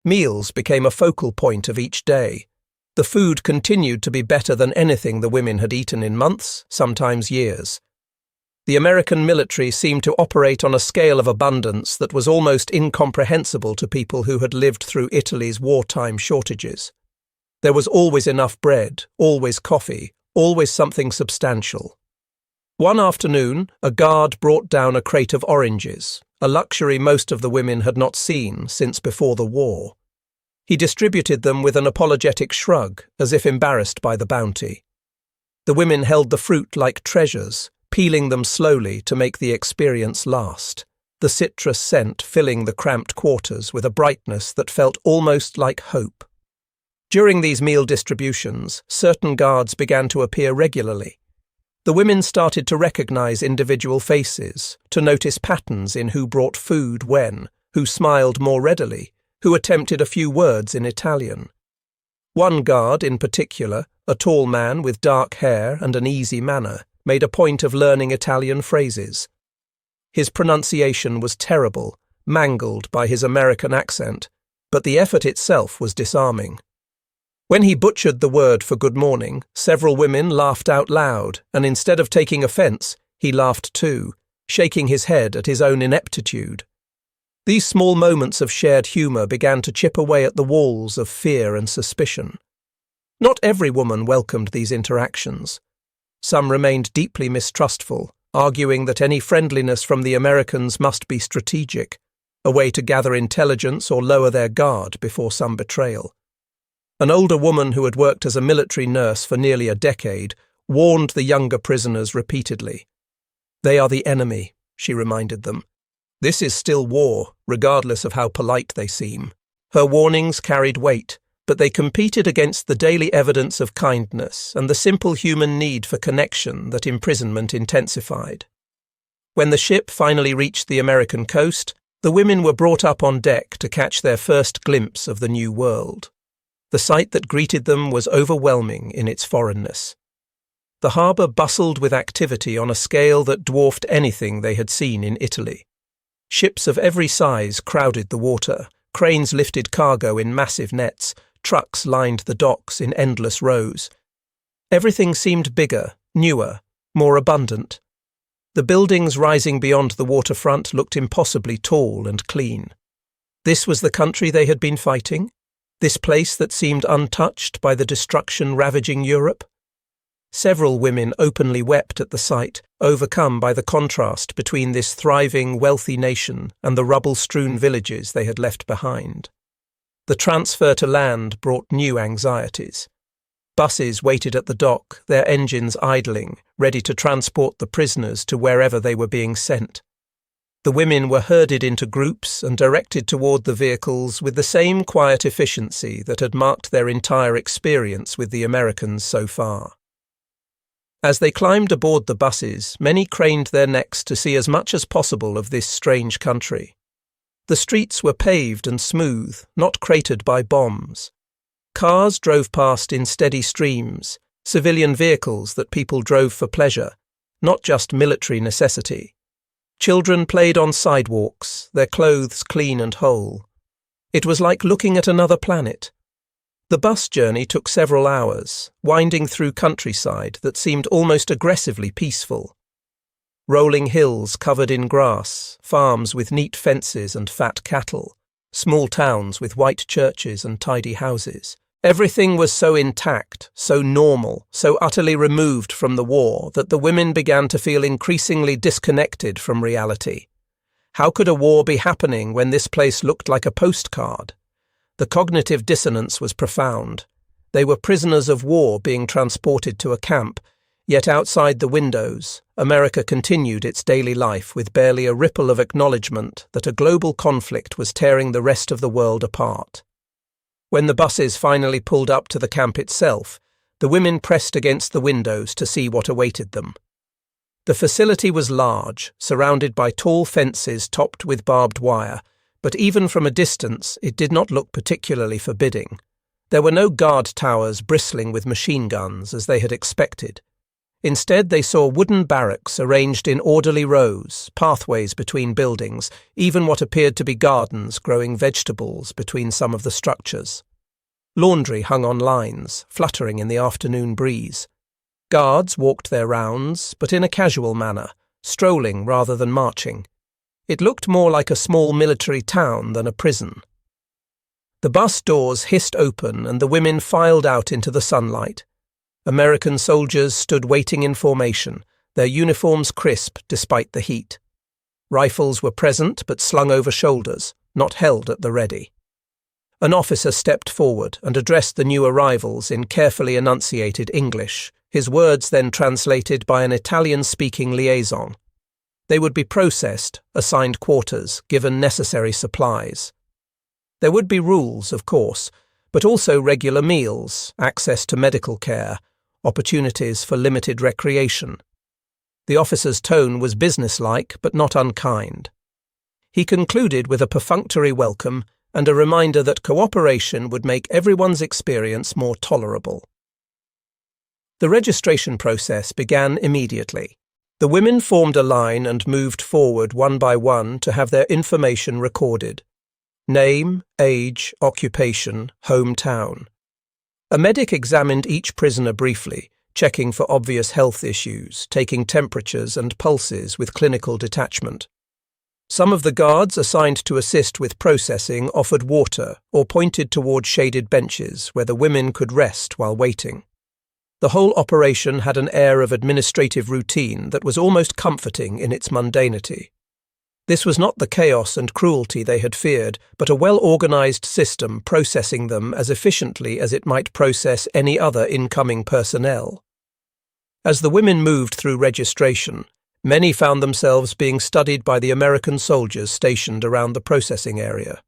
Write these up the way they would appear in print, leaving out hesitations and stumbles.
Meals became a focal point of each day. The food continued to be better than anything the women had eaten in months, sometimes years. The American military seemed to operate on a scale of abundance that was almost incomprehensible to people who had lived through Italy's wartime shortages. There was always enough bread, always coffee, always something substantial. One afternoon, a guard brought down a crate of oranges, a luxury most of the women had not seen since before the war. He distributed them with an apologetic shrug, as if embarrassed by the bounty. The women held the fruit like treasures, peeling them slowly to make the experience last, the citrus scent filling the cramped quarters with a brightness that felt almost like hope. During these meal distributions, certain guards began to appear regularly. The women started to recognize individual faces, to notice patterns in who brought food when, who smiled more readily, who attempted a few words in Italian. One guard in particular, a tall man with dark hair and an easy manner, made a point of learning Italian phrases. His pronunciation was terrible, mangled by his American accent, but the effort itself was disarming. When he butchered the word for good morning, several women laughed out loud, and instead of taking offense, he laughed too, shaking his head at his own ineptitude. These small moments of shared humour began to chip away at the walls of fear and suspicion. Not every woman welcomed these interactions. Some remained deeply mistrustful, arguing that any friendliness from the Americans must be strategic, a way to gather intelligence or lower their guard before some betrayal. An older woman who had worked as a military nurse for nearly a decade warned the younger prisoners repeatedly. "They are the enemy," she reminded them. "This is still war, regardless of how polite they seem." Her warnings carried weight, but they competed against the daily evidence of kindness and the simple human need for connection that imprisonment intensified. When the ship finally reached the American coast, the women were brought up on deck to catch their first glimpse of the new world. The sight that greeted them was overwhelming in its foreignness. The harbour bustled with activity on a scale that dwarfed anything they had seen in Italy. Ships of every size crowded the water, cranes lifted cargo in massive nets, trucks lined the docks in endless rows. Everything seemed bigger, newer, more abundant. The buildings rising beyond the waterfront looked impossibly tall and clean. This was the country they had been fighting? This place that seemed untouched by the destruction ravaging Europe? Several women openly wept at the sight, overcome by the contrast between this thriving, wealthy nation and the rubble-strewn villages they had left behind. The transfer to land brought new anxieties. Buses waited at the dock, their engines idling, ready to transport the prisoners to wherever they were being sent. The women were herded into groups and directed toward the vehicles with the same quiet efficiency that had marked their entire experience with the Americans so far. As they climbed aboard the buses, many craned their necks to see as much as possible of this strange country. The streets were paved and smooth, not cratered by bombs. Cars drove past in steady streams, civilian vehicles that people drove for pleasure, not just military necessity. Children played on sidewalks, their clothes clean and whole. It was like looking at another planet. The bus journey took several hours, winding through countryside that seemed almost aggressively peaceful. Rolling hills covered in grass, farms with neat fences and fat cattle, small towns with white churches and tidy houses. Everything was so intact, so normal, so utterly removed from the war that the women began to feel increasingly disconnected from reality. How could a war be happening when this place looked like a postcard? The cognitive dissonance was profound. They were prisoners of war being transported to a camp, yet outside the windows, America continued its daily life with barely a ripple of acknowledgement that a global conflict was tearing the rest of the world apart. When the buses finally pulled up to the camp itself, the women pressed against the windows to see what awaited them. The facility was large, surrounded by tall fences topped with barbed wire, but even from a distance it did not look particularly forbidding. There were no guard towers bristling with machine guns as they had expected. Instead, they saw wooden barracks arranged in orderly rows, pathways between buildings, even what appeared to be gardens growing vegetables between some of the structures. Laundry hung on lines, fluttering in the afternoon breeze. Guards walked their rounds, but in a casual manner, strolling rather than marching. It looked more like a small military town than a prison. The bus doors hissed open and the women filed out into the sunlight. American soldiers stood waiting in formation, their uniforms crisp despite the heat. Rifles were present but slung over shoulders, not held at the ready. An officer stepped forward and addressed the new arrivals in carefully enunciated English, his words then translated by an Italian-speaking liaison. They would be processed, assigned quarters, given necessary supplies. There would be rules, of course, but also regular meals, access to medical care, opportunities for limited recreation. The officer's tone was businesslike but not unkind. He concluded with a perfunctory welcome and a reminder that cooperation would make everyone's experience more tolerable. The registration process began immediately. The women formed a line and moved forward one by one to have their information recorded. Name, age, occupation, hometown. A medic examined each prisoner briefly, checking for obvious health issues, taking temperatures and pulses with clinical detachment. Some of the guards assigned to assist with processing offered water or pointed toward shaded benches where the women could rest while waiting. The whole operation had an air of administrative routine that was almost comforting in its mundanity. This was not the chaos and cruelty they had feared, but a well-organized system processing them as efficiently as it might process any other incoming personnel. As the women moved through registration, many found themselves being studied by the American soldiers stationed around the processing area.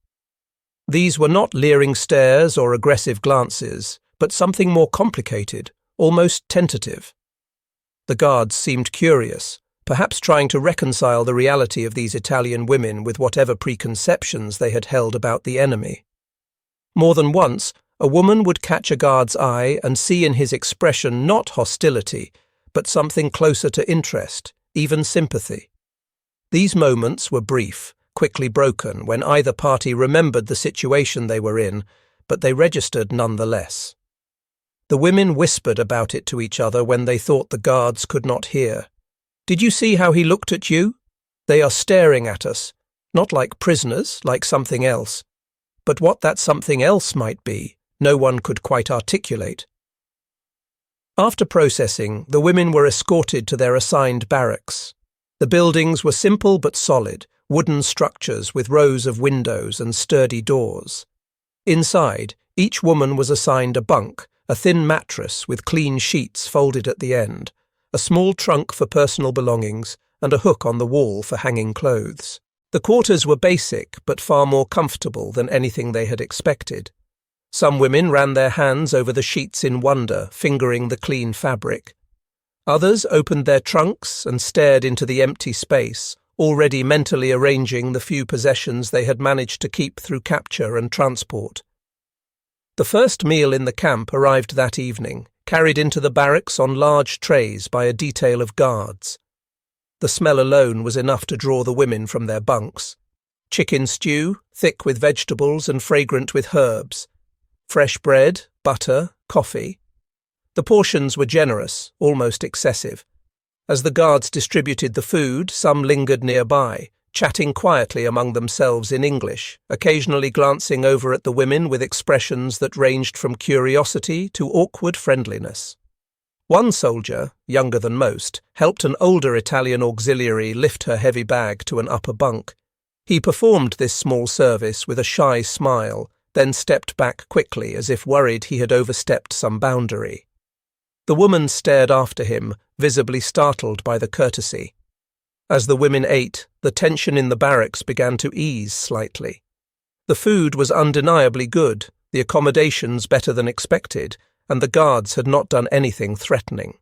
These were not leering stares or aggressive glances, but something more complicated, almost tentative. The guards seemed curious, perhaps trying to reconcile the reality of these Italian women with whatever preconceptions they had held about the enemy. More than once, a woman would catch a guard's eye and see in his expression not hostility, but something closer to interest, even sympathy. These moments were brief, quickly broken when either party remembered the situation they were in, but they registered nonetheless. The women whispered about it to each other when they thought the guards could not hear. "Did you see how he looked at you? They are staring at us, not like prisoners, like something else. But what that something else might be, no one could quite articulate." After processing, the women were escorted to their assigned barracks. The buildings were simple but solid, wooden structures with rows of windows and sturdy doors. Inside, each woman was assigned a bunk, a thin mattress with clean sheets folded at the end, a small trunk for personal belongings, and a hook on the wall for hanging clothes. The quarters were basic but far more comfortable than anything they had expected. Some women ran their hands over the sheets in wonder, fingering the clean fabric. Others opened their trunks and stared into the empty space, already mentally arranging the few possessions they had managed to keep through capture and transport. The first meal in the camp arrived that evening, carried into the barracks on large trays by a detail of guards. The smell alone was enough to draw the women from their bunks. Chicken stew, thick with vegetables and fragrant with herbs. Fresh bread, butter, coffee. The portions were generous, almost excessive. As the guards distributed the food, some lingered nearby, chatting quietly among themselves in English, occasionally glancing over at the women with expressions that ranged from curiosity to awkward friendliness. One soldier, younger than most, helped an older Italian auxiliary lift her heavy bag to an upper bunk. He performed this small service with a shy smile, then stepped back quickly as if worried he had overstepped some boundary. The woman stared after him, visibly startled by the courtesy. As the women ate, the tension in the barracks began to ease slightly. The food was undeniably good, the accommodations better than expected, and the guards had not done anything threatening.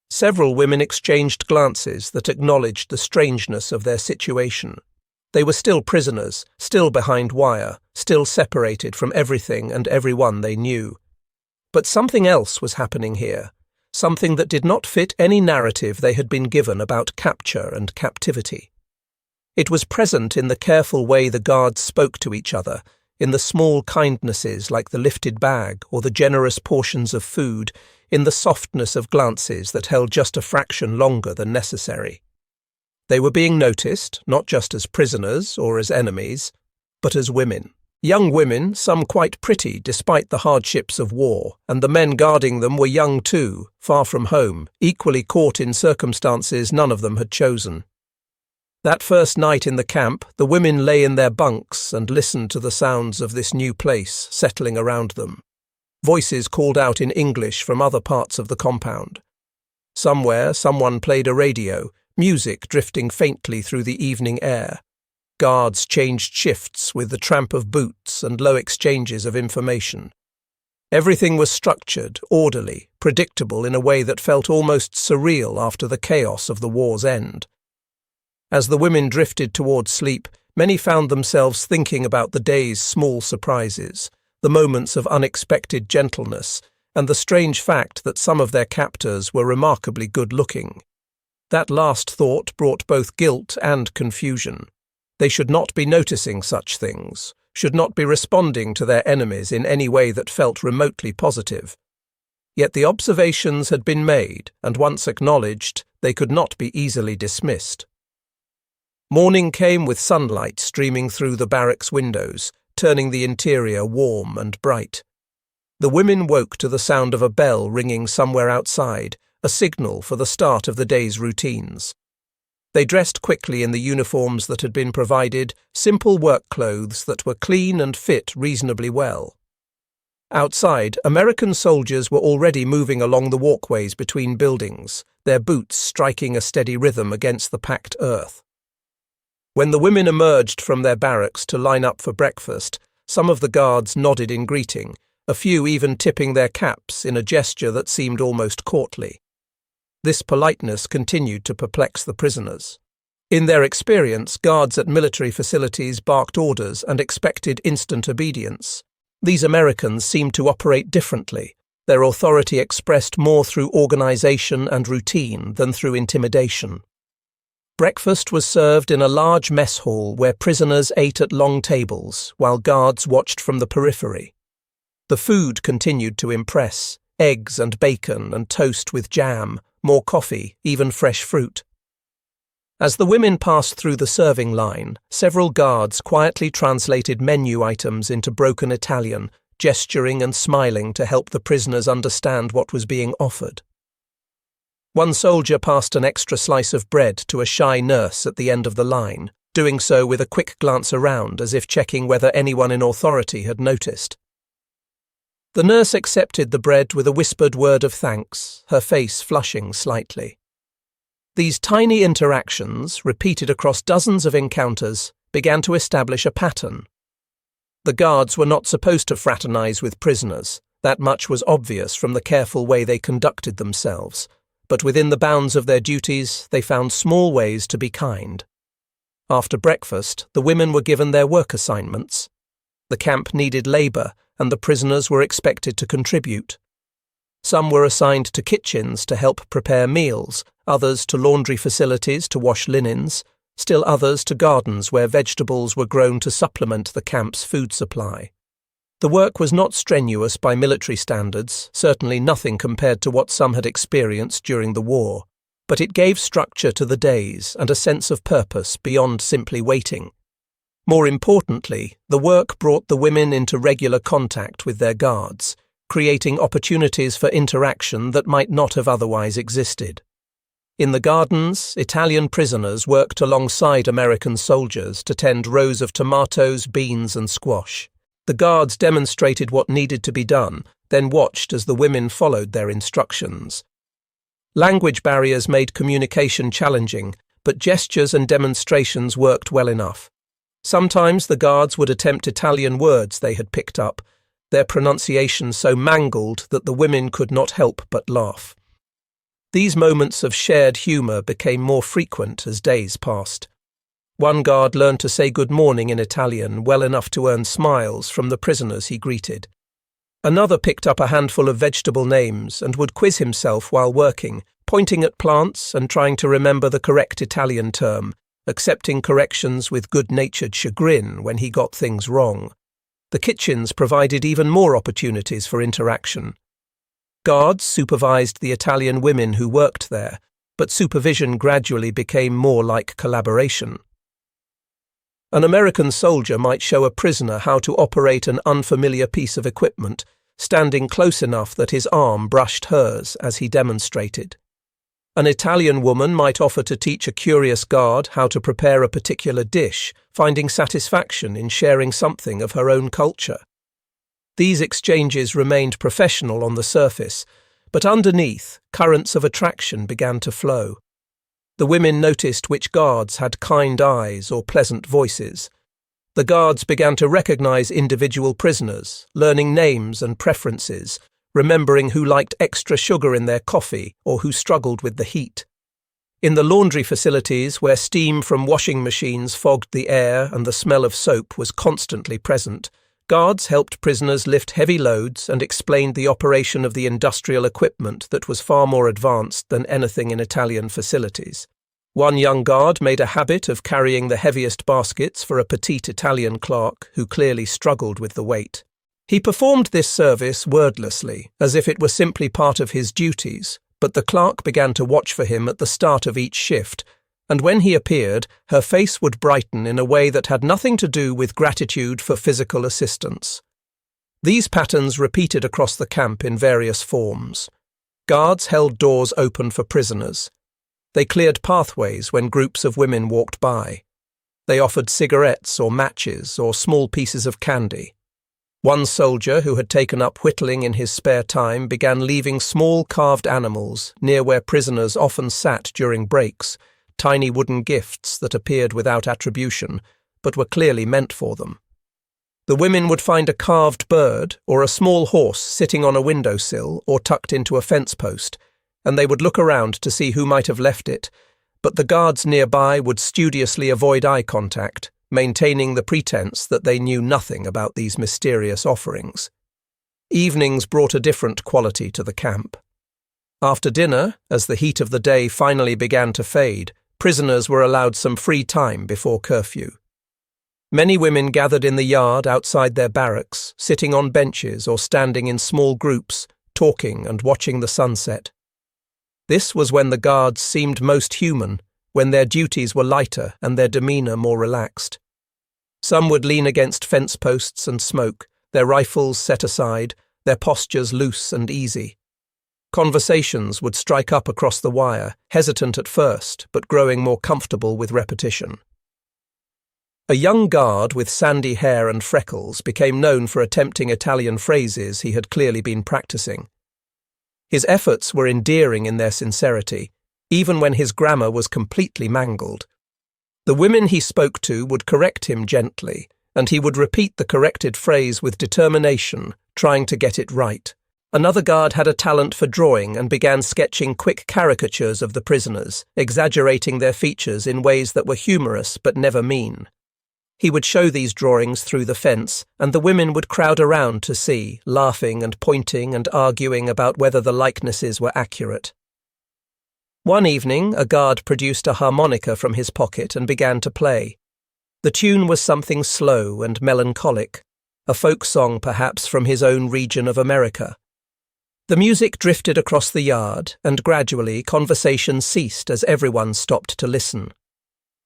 Several women exchanged glances that acknowledged the strangeness of their situation. They were still prisoners, still behind wire, still separated from everything and everyone they knew. But something else was happening here, something that did not fit any narrative they had been given about capture and captivity. It was present in the careful way the guards spoke to each other, in the small kindnesses like the lifted bag or the generous portions of food, in the softness of glances that held just a fraction longer than necessary. They were being noticed, not just as prisoners or as enemies, but as women. Young women, some quite pretty despite the hardships of war, and the men guarding them were young too, far from home, equally caught in circumstances none of them had chosen. That first night in the camp, the women lay in their bunks and listened to the sounds of this new place settling around them. Voices called out in English from other parts of the compound. Somewhere, someone played a radio, music drifting faintly through the evening air. Guards changed shifts with the tramp of boots and low exchanges of information. Everything was structured, orderly, predictable in a way that felt almost surreal after the chaos of the war's end. As the women drifted towards sleep, many found themselves thinking about the day's small surprises, the moments of unexpected gentleness, and the strange fact that some of their captors were remarkably good-looking. That last thought brought both guilt and confusion. They should not be noticing such things, should not be responding to their enemies in any way that felt remotely positive. Yet the observations had been made, and once acknowledged, they could not be easily dismissed. Morning came with sunlight streaming through the barracks windows, turning the interior warm and bright. The women woke to the sound of a bell ringing somewhere outside, a signal for the start of the day's routines. They dressed quickly in the uniforms that had been provided, simple work clothes that were clean and fit reasonably well. Outside, American soldiers were already moving along the walkways between buildings, their boots striking a steady rhythm against the packed earth. When the women emerged from their barracks to line up for breakfast, some of the guards nodded in greeting, a few even tipping their caps in a gesture that seemed almost courtly. This politeness continued to perplex the prisoners. In their experience, guards at military facilities barked orders and expected instant obedience. These Americans seemed to operate differently, their authority expressed more through organization and routine than through intimidation. Breakfast was served in a large mess hall where prisoners ate at long tables, while guards watched from the periphery. The food continued to impress: eggs and bacon and toast with jam, more coffee, even fresh fruit. As the women passed through the serving line, several guards quietly translated menu items into broken Italian, gesturing and smiling to help the prisoners understand what was being offered. One soldier passed an extra slice of bread to a shy nurse at the end of the line, doing so with a quick glance around as if checking whether anyone in authority had noticed. The nurse accepted the bread with a whispered word of thanks, her face flushing slightly. These tiny interactions, repeated across dozens of encounters, began to establish a pattern. The guards were not supposed to fraternize with prisoners, that much was obvious from the careful way they conducted themselves, but within the bounds of their duties they found small ways to be kind. After breakfast, the women were given their work assignments. The camp needed labor, and the prisoners were expected to contribute. Some were assigned to kitchens to help prepare meals, others to laundry facilities to wash linens, still others to gardens where vegetables were grown to supplement the camp's food supply. The work was not strenuous by military standards, certainly nothing compared to what some had experienced during the war, but it gave structure to the days and a sense of purpose beyond simply waiting. More importantly, the work brought the women into regular contact with their guards, creating opportunities for interaction that might not have otherwise existed. In the gardens, Italian prisoners worked alongside American soldiers to tend rows of tomatoes, beans and squash. The guards demonstrated what needed to be done, then watched as the women followed their instructions. Language barriers made communication challenging, but gestures and demonstrations worked well enough. Sometimes the guards would attempt Italian words they had picked up, their pronunciation so mangled that the women could not help but laugh. These moments of shared humour became more frequent as days passed. One guard learned to say good morning in Italian well enough to earn smiles from the prisoners he greeted. Another picked up a handful of vegetable names and would quiz himself while working, pointing at plants and trying to remember the correct Italian term, accepting corrections with good-natured chagrin when he got things wrong. The kitchens provided even more opportunities for interaction. Guards supervised the Italian women who worked there, but supervision gradually became more like collaboration. An American soldier might show a prisoner how to operate an unfamiliar piece of equipment, standing close enough that his arm brushed hers as he demonstrated. An Italian woman might offer to teach a curious guard how to prepare a particular dish, finding satisfaction in sharing something of her own culture. These exchanges remained professional on the surface, but underneath, currents of attraction began to flow. The women noticed which guards had kind eyes or pleasant voices. The guards began to recognize individual prisoners, learning names and preferences, remembering who liked extra sugar in their coffee or who struggled with the heat. In the laundry facilities, where steam from washing machines fogged the air and the smell of soap was constantly present, guards helped prisoners lift heavy loads and explained the operation of the industrial equipment that was far more advanced than anything in Italian facilities. One young guard made a habit of carrying the heaviest baskets for a petite Italian clerk who clearly struggled with the weight. He performed this service wordlessly, as if it were simply part of his duties, but the clerk began to watch for him at the start of each shift, and when he appeared, her face would brighten in a way that had nothing to do with gratitude for physical assistance. These patterns repeated across the camp in various forms. Guards held doors open for prisoners. They cleared pathways when groups of women walked by. They offered cigarettes or matches or small pieces of candy. One soldier who had taken up whittling in his spare time began leaving small carved animals near where prisoners often sat during breaks, tiny wooden gifts that appeared without attribution, but were clearly meant for them. The women would find a carved bird or a small horse sitting on a windowsill or tucked into a fence post, and they would look around to see who might have left it, but the guards nearby would studiously avoid eye contact, maintaining the pretense that they knew nothing about these mysterious offerings. Evenings brought a different quality to the camp. After dinner, as the heat of the day finally began to fade, prisoners were allowed some free time before curfew. Many women gathered in the yard outside their barracks, sitting on benches or standing in small groups, talking and watching the sunset. This was when the guards seemed most human, when their duties were lighter and their demeanour more relaxed. Some would lean against fence posts and smoke, their rifles set aside, their postures loose and easy. Conversations would strike up across the wire, hesitant at first, but growing more comfortable with repetition. A young guard with sandy hair and freckles became known for attempting Italian phrases he had clearly been practicing. His efforts were endearing in their sincerity, even when his grammar was completely mangled. The women he spoke to would correct him gently, and he would repeat the corrected phrase with determination, trying to get it right. Another guard had a talent for drawing and began sketching quick caricatures of the prisoners, exaggerating their features in ways that were humorous but never mean. He would show these drawings through the fence, and the women would crowd around to see, laughing and pointing and arguing about whether the likenesses were accurate. One evening, a guard produced a harmonica from his pocket and began to play. The tune was something slow and melancholic, a folk song perhaps from his own region of America. The music drifted across the yard, and gradually conversation ceased as everyone stopped to listen.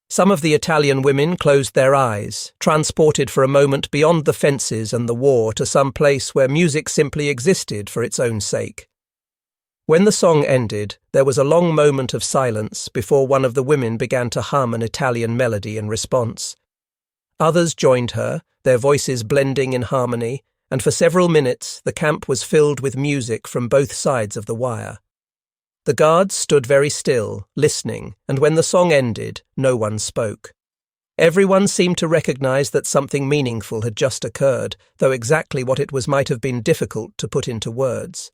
Some of the Italian women closed their eyes, transported for a moment beyond the fences and the war to some place where music simply existed for its own sake. When the song ended, there was a long moment of silence before one of the women began to hum an Italian melody in response. Others joined her, their voices blending in harmony, and for several minutes the camp was filled with music from both sides of the wire. The guards stood very still, listening, and when the song ended, no one spoke. Everyone seemed to recognize that something meaningful had just occurred, though exactly what it was might have been difficult to put into words.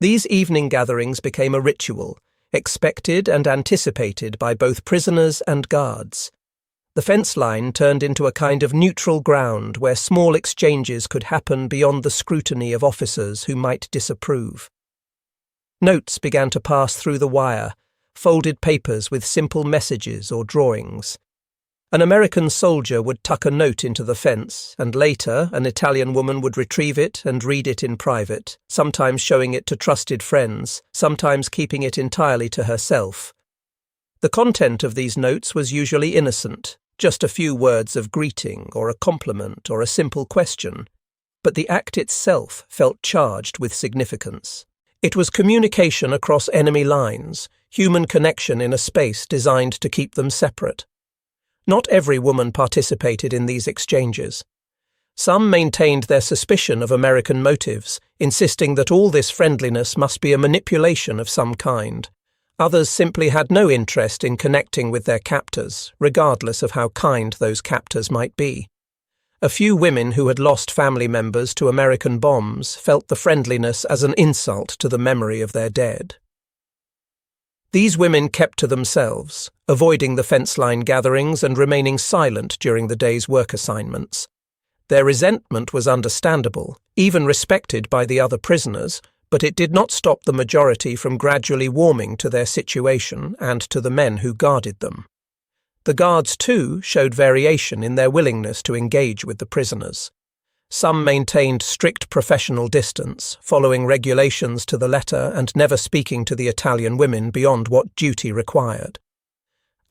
These evening gatherings became a ritual, expected and anticipated by both prisoners and guards. The fence line turned into a kind of neutral ground where small exchanges could happen beyond the scrutiny of officers who might disapprove. Notes began to pass through the wire, folded papers with simple messages or drawings. An American soldier would tuck a note into the fence, and later an Italian woman would retrieve it and read it in private, sometimes showing it to trusted friends, sometimes keeping it entirely to herself. The content of these notes was usually innocent, just a few words of greeting or a compliment or a simple question, but the act itself felt charged with significance. It was communication across enemy lines, human connection in a space designed to keep them separate. Not every woman participated in these exchanges. Some maintained their suspicion of American motives, insisting that all this friendliness must be a manipulation of some kind. Others simply had no interest in connecting with their captors, regardless of how kind those captors might be. A few women who had lost family members to American bombs felt the friendliness as an insult to the memory of their dead. These women kept to themselves, avoiding the fence line gatherings and remaining silent during the day's work assignments. Their resentment was understandable, even respected by the other prisoners, but it did not stop the majority from gradually warming to their situation and to the men who guarded them. The guards, too, showed variation in their willingness to engage with the prisoners. Some maintained strict professional distance, following regulations to the letter and never speaking to the Italian women beyond what duty required.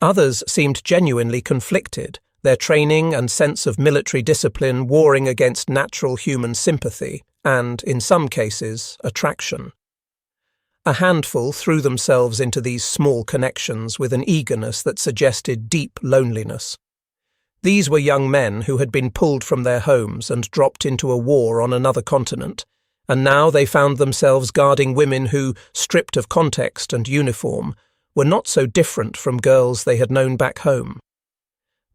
Others seemed genuinely conflicted, their training and sense of military discipline warring against natural human sympathy and, in some cases, attraction. A handful threw themselves into these small connections with an eagerness that suggested deep loneliness. These were young men who had been pulled from their homes and dropped into a war on another continent, and now they found themselves guarding women who, stripped of context and uniform, were not so different from girls they had known back home.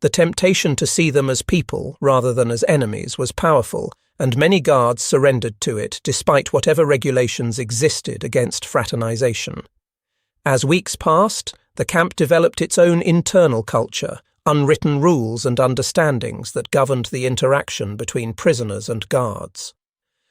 The temptation to see them as people rather than as enemies was powerful, and many guards surrendered to it despite whatever regulations existed against fraternization. As weeks passed, the camp developed its own internal culture, unwritten rules and understandings that governed the interaction between prisoners and guards.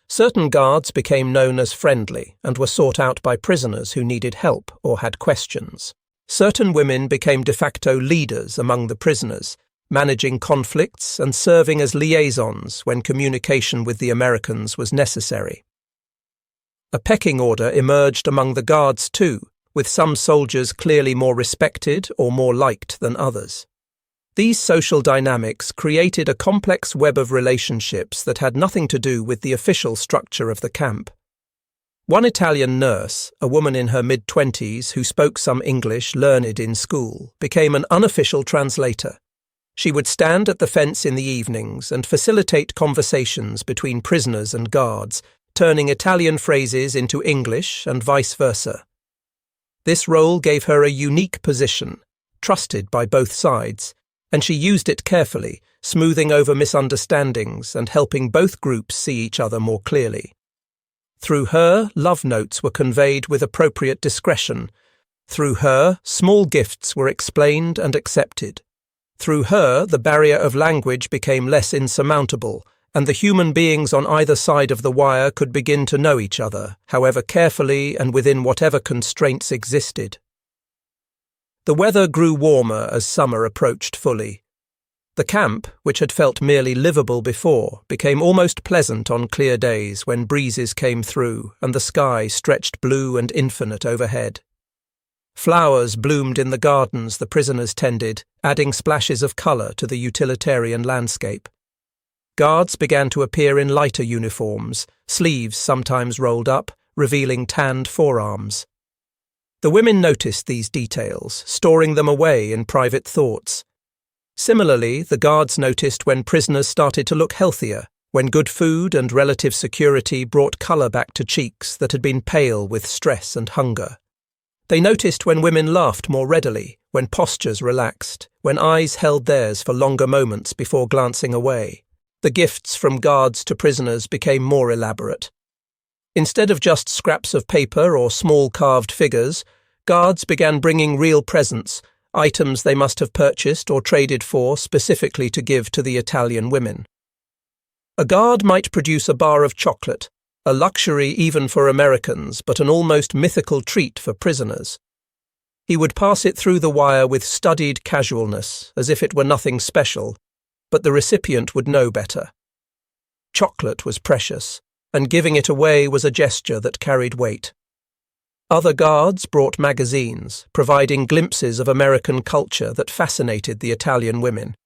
Certain guards became known as friendly and were sought out by prisoners who needed help or had questions. Certain women became de facto leaders among the prisoners, managing conflicts and serving as liaisons when communication with the Americans was necessary. A pecking order emerged among the guards too, with some soldiers clearly more respected or more liked than others. These social dynamics created a complex web of relationships that had nothing to do with the official structure of the camp. One Italian nurse, a woman in her mid-20s who spoke some English learned in school, became an unofficial translator. She would stand at the fence in the evenings and facilitate conversations between prisoners and guards, turning Italian phrases into English and vice versa. This role gave her a unique position, trusted by both sides, and she used it carefully, smoothing over misunderstandings and helping both groups see each other more clearly. Through her, love notes were conveyed with appropriate discretion. Through her, small gifts were explained and accepted. Through her, the barrier of language became less insurmountable, and the human beings on either side of the wire could begin to know each other, however carefully and within whatever constraints existed. The weather grew warmer as summer approached fully. The camp, which had felt merely livable before, became almost pleasant on clear days when breezes came through and the sky stretched blue and infinite overhead. Flowers bloomed in the gardens the prisoners tended, adding splashes of colour to the utilitarian landscape. Guards began to appear in lighter uniforms, sleeves sometimes rolled up, revealing tanned forearms. The women noticed these details, storing them away in private thoughts. Similarly, the guards noticed when prisoners started to look healthier, when good food and relative security brought colour back to cheeks that had been pale with stress and hunger. They noticed when women laughed more readily, when postures relaxed, when eyes held theirs for longer moments before glancing away. The gifts from guards to prisoners became more elaborate. Instead of just scraps of paper or small carved figures, guards began bringing real presents, items they must have purchased or traded for specifically to give to the Italian women. A guard might produce a bar of chocolate, a luxury even for Americans, but an almost mythical treat for prisoners. He would pass it through the wire with studied casualness, as if it were nothing special, but the recipient would know better. Chocolate was precious, and giving it away was a gesture that carried weight. Other guards brought magazines, providing glimpses of American culture that fascinated the Italian women.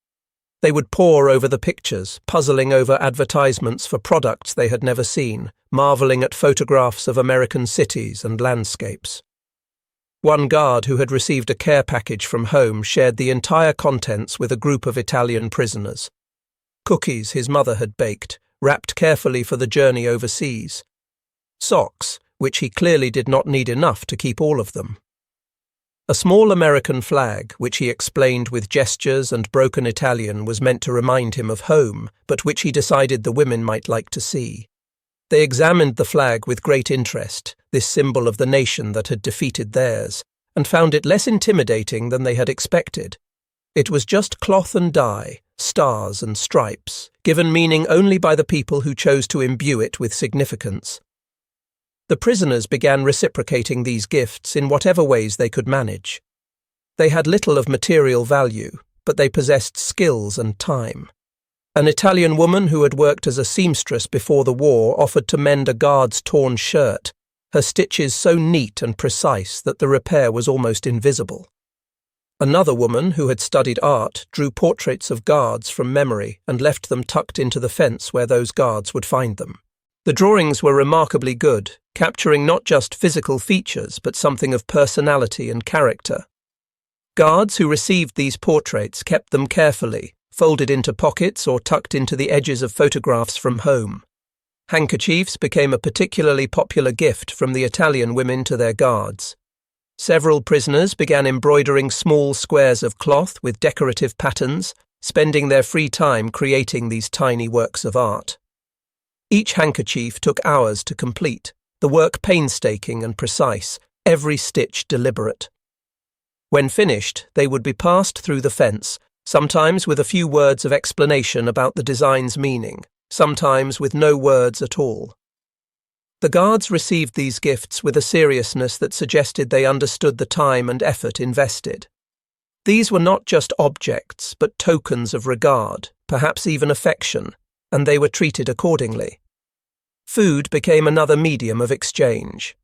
They would pore over the pictures, puzzling over advertisements for products they had never seen, marveling at photographs of American cities and landscapes. One guard who had received a care package from home shared the entire contents with a group of Italian prisoners. Cookies his mother had baked, wrapped carefully for the journey overseas. Socks, which he clearly did not need enough to keep all of them. A small American flag, which he explained with gestures and broken Italian was meant to remind him of home, but which he decided the women might like to see. They examined the flag with great interest, this symbol of the nation that had defeated theirs, and found it less intimidating than they had expected. It was just cloth and dye, stars and stripes, given meaning only by the people who chose to imbue it with significance. The prisoners began reciprocating these gifts in whatever ways they could manage. They had little of material value, but they possessed skills and time. An Italian woman who had worked as a seamstress before the war offered to mend a guard's torn shirt, her stitches so neat and precise that the repair was almost invisible. Another woman who had studied art drew portraits of guards from memory and left them tucked into the fence where those guards would find them. The drawings were remarkably good, capturing not just physical features but something of personality and character. Guards who received these portraits kept them carefully, folded into pockets or tucked into the edges of photographs from home. Handkerchiefs became a particularly popular gift from the Italian women to their guards. Several prisoners began embroidering small squares of cloth with decorative patterns, spending their free time creating these tiny works of art. Each handkerchief took hours to complete, the work painstaking and precise, every stitch deliberate. When finished, they would be passed through the fence, sometimes with a few words of explanation about the design's meaning, sometimes with no words at all. The guards received these gifts with a seriousness that suggested they understood the time and effort invested. These were not just objects, but tokens of regard, perhaps even affection, and they were treated accordingly. Food became another medium of exchange.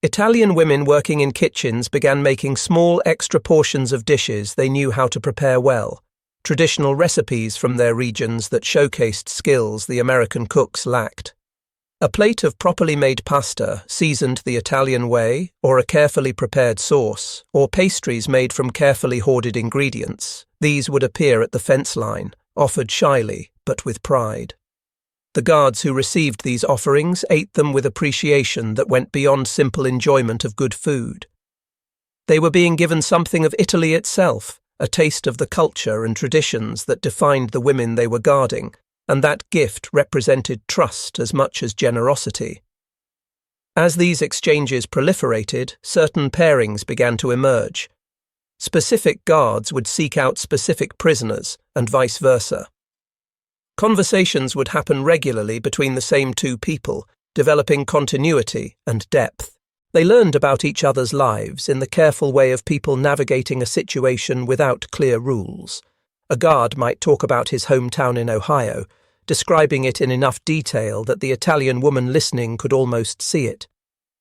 Italian women working in kitchens began making small extra portions of dishes they knew how to prepare well, traditional recipes from their regions that showcased skills the American cooks lacked. A plate of properly made pasta, seasoned the Italian way, or a carefully prepared sauce, or pastries made from carefully hoarded ingredients, these would appear at the fence line, offered shyly, but with pride. The guards who received these offerings ate them with appreciation that went beyond simple enjoyment of good food. They were being given something of Italy itself, a taste of the culture and traditions that defined the women they were guarding, and that gift represented trust as much as generosity. As these exchanges proliferated, certain pairings began to emerge. Specific guards would seek out specific prisoners, and vice versa. Conversations would happen regularly between the same two people, developing continuity and depth. They learned about each other's lives in the careful way of people navigating a situation without clear rules. A guard might talk about his hometown in Ohio, describing it in enough detail that the Italian woman listening could almost see it.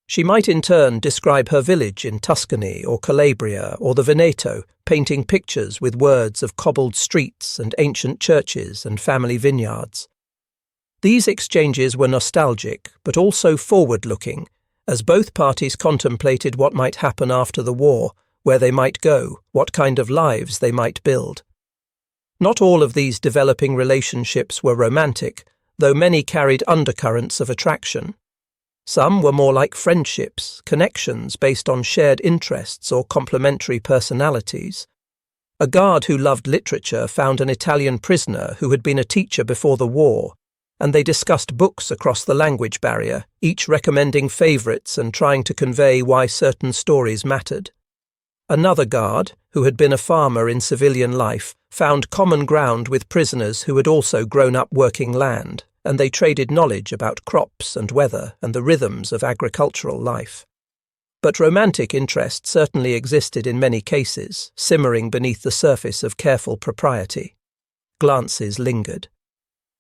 She might in turn describe her village in Tuscany or Calabria or the Veneto, painting pictures with words of cobbled streets and ancient churches and family vineyards. These exchanges were nostalgic, but also forward-looking, as both parties contemplated what might happen after the war, where they might go, what kind of lives they might build. Not all of these developing relationships were romantic, though many carried undercurrents of attraction. Some were more like friendships, connections based on shared interests or complementary personalities. A guard who loved literature found an Italian prisoner who had been a teacher before the war, and they discussed books across the language barrier, each recommending favourites and trying to convey why certain stories mattered. Another guard, who had been a farmer in civilian life, found common ground with prisoners who had also grown up working land, and they traded knowledge about crops and weather and the rhythms of agricultural life. But romantic interest certainly existed in many cases, simmering beneath the surface of careful propriety. Glances lingered.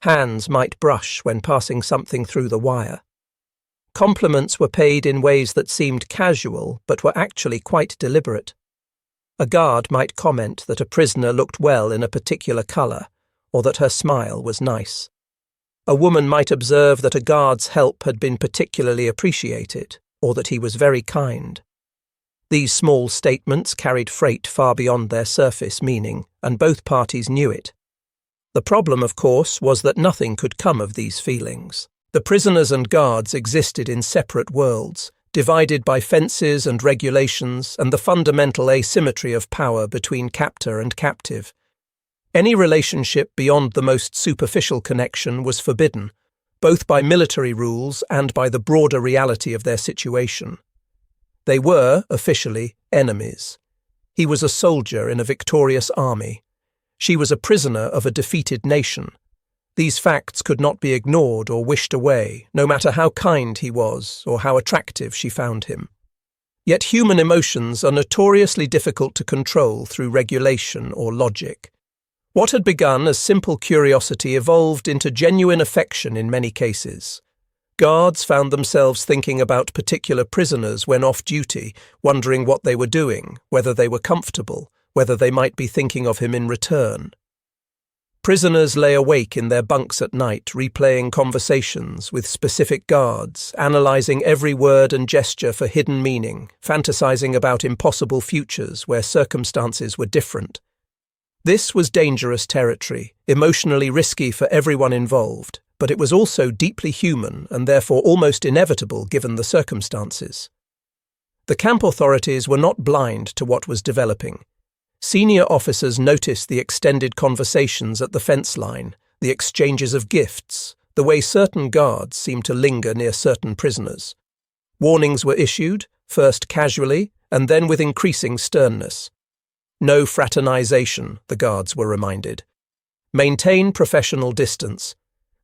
Hands might brush when passing something through the wire. Compliments were paid in ways that seemed casual but were actually quite deliberate. A guard might comment that a prisoner looked well in a particular colour, or that her smile was nice. A woman might observe that a guard's help had been particularly appreciated, or that he was very kind. These small statements carried freight far beyond their surface meaning, and both parties knew it. The problem, of course, was that nothing could come of these feelings. The prisoners and guards existed in separate worlds, divided by fences and regulations and the fundamental asymmetry of power between captor and captive. Any relationship beyond the most superficial connection was forbidden, both by military rules and by the broader reality of their situation. They were, officially, enemies. He was a soldier in a victorious army. She was a prisoner of a defeated nation. These facts could not be ignored or wished away, no matter how kind he was or how attractive she found him. Yet human emotions are notoriously difficult to control through regulation or logic. What had begun as simple curiosity evolved into genuine affection in many cases. Guards found themselves thinking about particular prisoners when off duty, wondering what they were doing, whether they were comfortable, whether they might be thinking of him in return. Prisoners lay awake in their bunks at night, replaying conversations with specific guards, analysing every word and gesture for hidden meaning, fantasising about impossible futures where circumstances were different. This was dangerous territory, emotionally risky for everyone involved, but it was also deeply human and therefore almost inevitable given the circumstances. The camp authorities were not blind to what was developing. Senior officers noticed the extended conversations at the fence line, the exchanges of gifts, the way certain guards seemed to linger near certain prisoners. Warnings were issued, first casually, and then with increasing sternness. No fraternization, the guards were reminded. Maintain professional distance.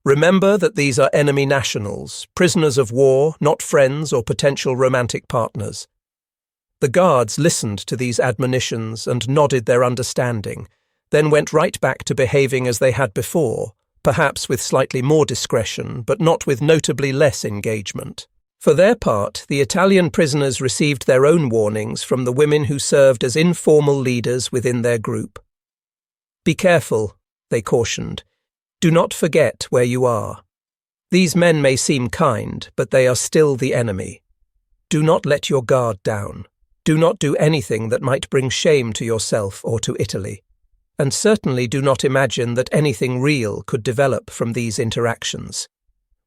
Remember that these are enemy nationals, prisoners of war, not friends or potential romantic partners. The guards listened to these admonitions and nodded their understanding, then went right back to behaving as they had before, perhaps with slightly more discretion, but not with notably less engagement. For their part, the Italian prisoners received their own warnings from the women who served as informal leaders within their group. "Be careful," they cautioned. "Do not forget where you are. These men may seem kind, but they are still the enemy. Do not let your guard down. Do not do anything that might bring shame to yourself or to Italy. And certainly do not imagine that anything real could develop from these interactions.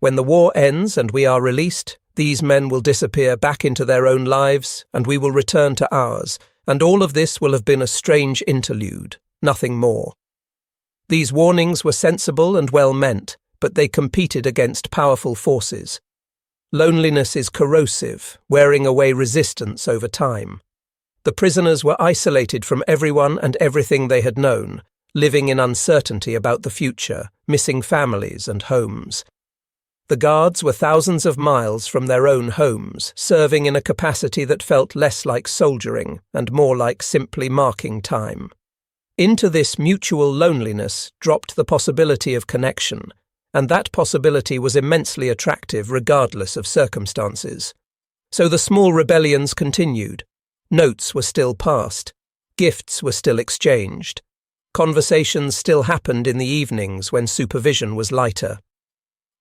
When the war ends and we are released, these men will disappear back into their own lives, and we will return to ours, and all of this will have been a strange interlude, nothing more." These warnings were sensible and well meant, but they competed against powerful forces. Loneliness is corrosive, wearing away resistance over time. The prisoners were isolated from everyone and everything they had known, living in uncertainty about the future, missing families and homes. The guards were thousands of miles from their own homes, serving in a capacity that felt less like soldiering and more like simply marking time. Into this mutual loneliness dropped the possibility of connection, and that possibility was immensely attractive regardless of circumstances. So the small rebellions continued. Notes were still passed. Gifts were still exchanged. Conversations still happened in the evenings when supervision was lighter.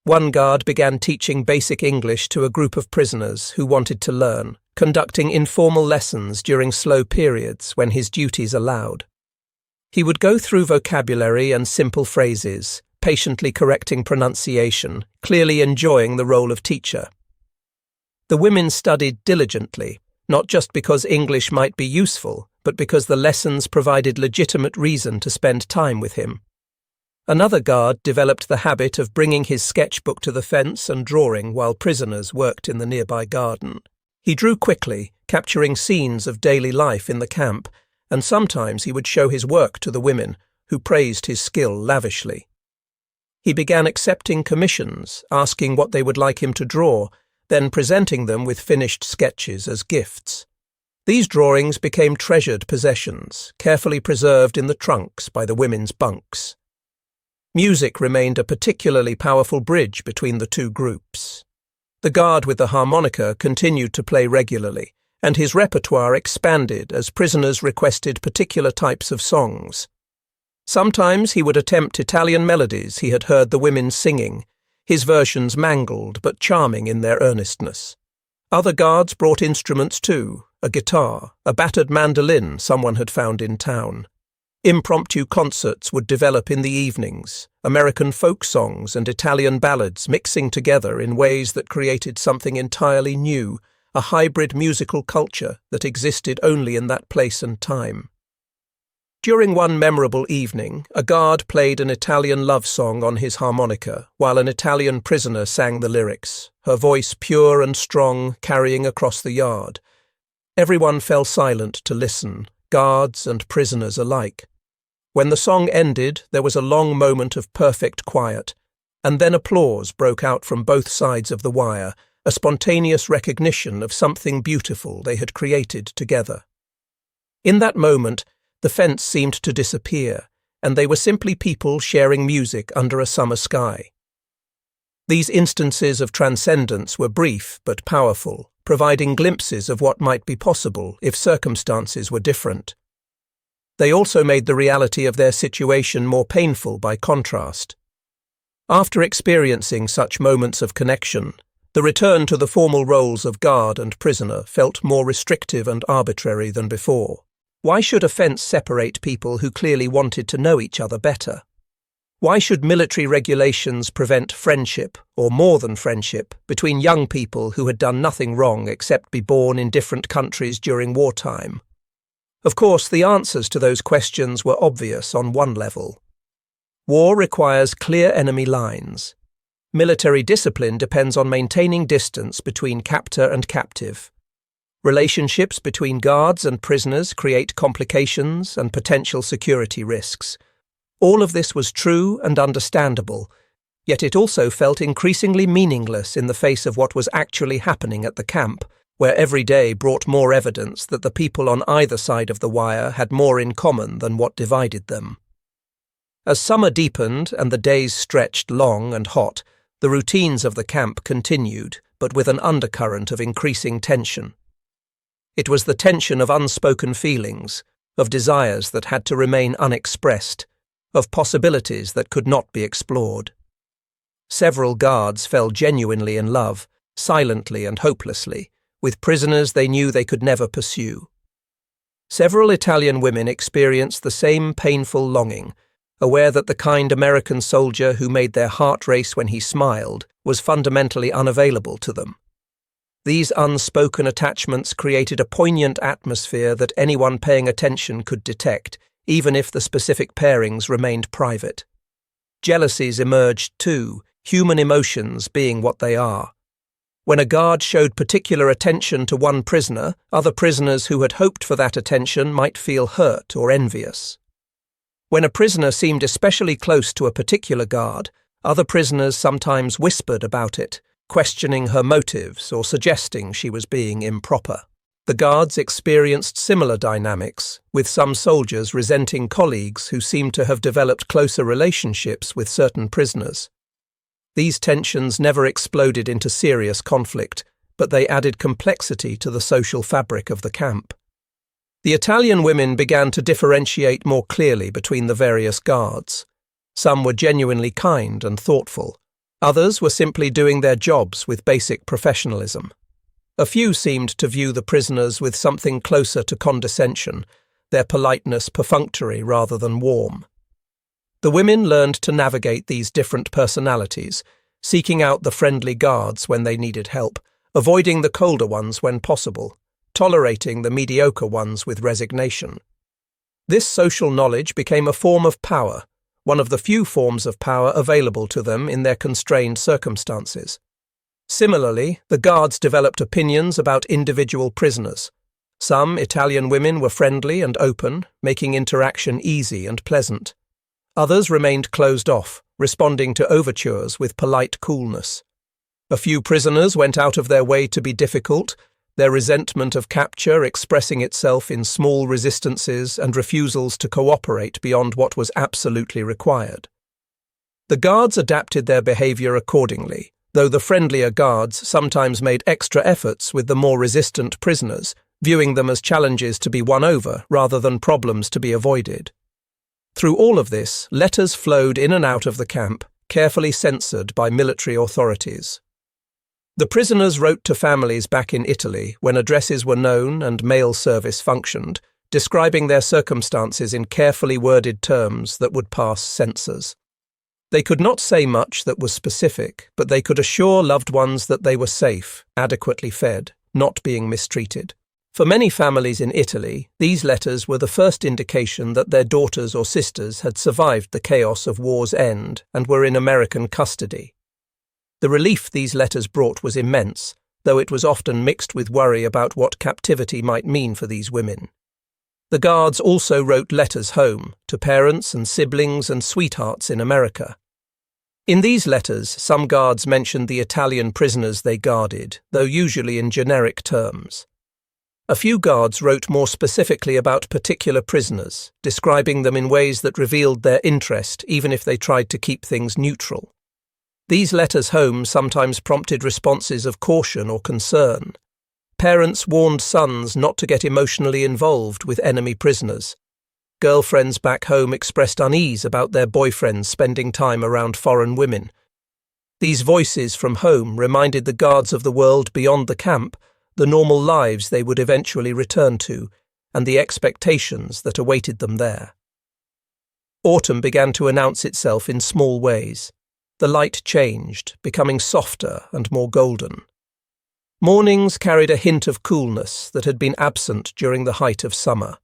One guard began teaching basic English to a group of prisoners who wanted to learn, conducting informal lessons during slow periods when his duties allowed. He would go through vocabulary and simple phrases, patiently correcting pronunciation, clearly enjoying the role of teacher. The women studied diligently, not just because English might be useful, but because the lessons provided legitimate reason to spend time with him. Another guard developed the habit of bringing his sketchbook to the fence and drawing while prisoners worked in the nearby garden. He drew quickly, capturing scenes of daily life in the camp, and sometimes he would show his work to the women, who praised his skill lavishly. He began accepting commissions, asking what they would like him to draw, then presenting them with finished sketches as gifts. These drawings became treasured possessions, carefully preserved in the trunks by the women's bunks. Music remained a particularly powerful bridge between the two groups. The guard with the harmonica continued to play regularly, and his repertoire expanded as prisoners requested particular types of songs. Sometimes he would attempt Italian melodies he had heard the women singing, his versions mangled but charming in their earnestness. Other guards brought instruments too, a guitar, a battered mandolin someone had found in town. Impromptu concerts would develop in the evenings, American folk songs and Italian ballads mixing together in ways that created something entirely new, a hybrid musical culture that existed only in that place and time. During one memorable evening, a guard played an Italian love song on his harmonica, while an Italian prisoner sang the lyrics, her voice pure and strong, carrying across the yard. Everyone fell silent to listen, guards and prisoners alike. When the song ended, there was a long moment of perfect quiet, and then applause broke out from both sides of the wire, a spontaneous recognition of something beautiful they had created together. In that moment, the fence seemed to disappear, and they were simply people sharing music under a summer sky. These instances of transcendence were brief but powerful, providing glimpses of what might be possible if circumstances were different. They also made the reality of their situation more painful by contrast. After experiencing such moments of connection, the return to the formal roles of guard and prisoner felt more restrictive and arbitrary than before. Why should a fence separate people who clearly wanted to know each other better? Why should military regulations prevent friendship, or more than friendship, between young people who had done nothing wrong except be born in different countries during wartime? Of course, the answers to those questions were obvious on one level. War requires clear enemy lines. Military discipline depends on maintaining distance between captor and captive. Relationships between guards and prisoners create complications and potential security risks. All of this was true and understandable, yet it also felt increasingly meaningless in the face of what was actually happening at the camp, where every day brought more evidence that the people on either side of the wire had more in common than what divided them. As summer deepened and the days stretched long and hot, the routines of the camp continued, but with an undercurrent of increasing tension. It was the tension of unspoken feelings, of desires that had to remain unexpressed, of possibilities that could not be explored. Several guards fell genuinely in love, silently and hopelessly, with prisoners they knew they could never pursue. Several Italian women experienced the same painful longing, aware that the kind American soldier who made their heart race when he smiled was fundamentally unavailable to them. These unspoken attachments created a poignant atmosphere that anyone paying attention could detect, even if the specific pairings remained private. Jealousies emerged too, human emotions being what they are. When a guard showed particular attention to one prisoner, other prisoners who had hoped for that attention might feel hurt or envious. When a prisoner seemed especially close to a particular guard, other prisoners sometimes whispered about it, questioning her motives or suggesting she was being improper. The guards experienced similar dynamics, with some soldiers resenting colleagues who seemed to have developed closer relationships with certain prisoners. These tensions never exploded into serious conflict, but they added complexity to the social fabric of the camp. The Italian women began to differentiate more clearly between the various guards. Some were genuinely kind and thoughtful. Others were simply doing their jobs with basic professionalism. A few seemed to view the prisoners with something closer to condescension, their politeness perfunctory rather than warm. The women learned to navigate these different personalities, seeking out the friendly guards when they needed help, avoiding the colder ones when possible, tolerating the mediocre ones with resignation. This social knowledge became a form of power, one of the few forms of power available to them in their constrained circumstances. Similarly, the guards developed opinions about individual prisoners. Some Italian women were friendly and open, making interaction easy and pleasant. Others remained closed off, responding to overtures with polite coolness. A few prisoners went out of their way to be difficult, their resentment of capture expressing itself in small resistances and refusals to cooperate beyond what was absolutely required. The guards adapted their behavior accordingly, though the friendlier guards sometimes made extra efforts with the more resistant prisoners, viewing them as challenges to be won over rather than problems to be avoided. Through all of this, letters flowed in and out of the camp, carefully censored by military authorities. The prisoners wrote to families back in Italy when addresses were known and mail service functioned, describing their circumstances in carefully worded terms that would pass censors. They could not say much that was specific, but they could assure loved ones that they were safe, adequately fed, not being mistreated. For many families in Italy, these letters were the first indication that their daughters or sisters had survived the chaos of war's end and were in American custody. The relief these letters brought was immense, though it was often mixed with worry about what captivity might mean for these women. The guards also wrote letters home, to parents and siblings and sweethearts in America. In these letters, some guards mentioned the Italian prisoners they guarded, though usually in generic terms. A few guards wrote more specifically about particular prisoners, describing them in ways that revealed their interest even if they tried to keep things neutral. These letters home sometimes prompted responses of caution or concern. Parents warned sons not to get emotionally involved with enemy prisoners. Girlfriends back home expressed unease about their boyfriends spending time around foreign women. These voices from home reminded the guards of the world beyond the camp, the normal lives they would eventually return to, and the expectations that awaited them there. Autumn began to announce itself in small ways. The light changed, becoming softer and more golden. Mornings carried a hint of coolness that had been absent during the height of summer.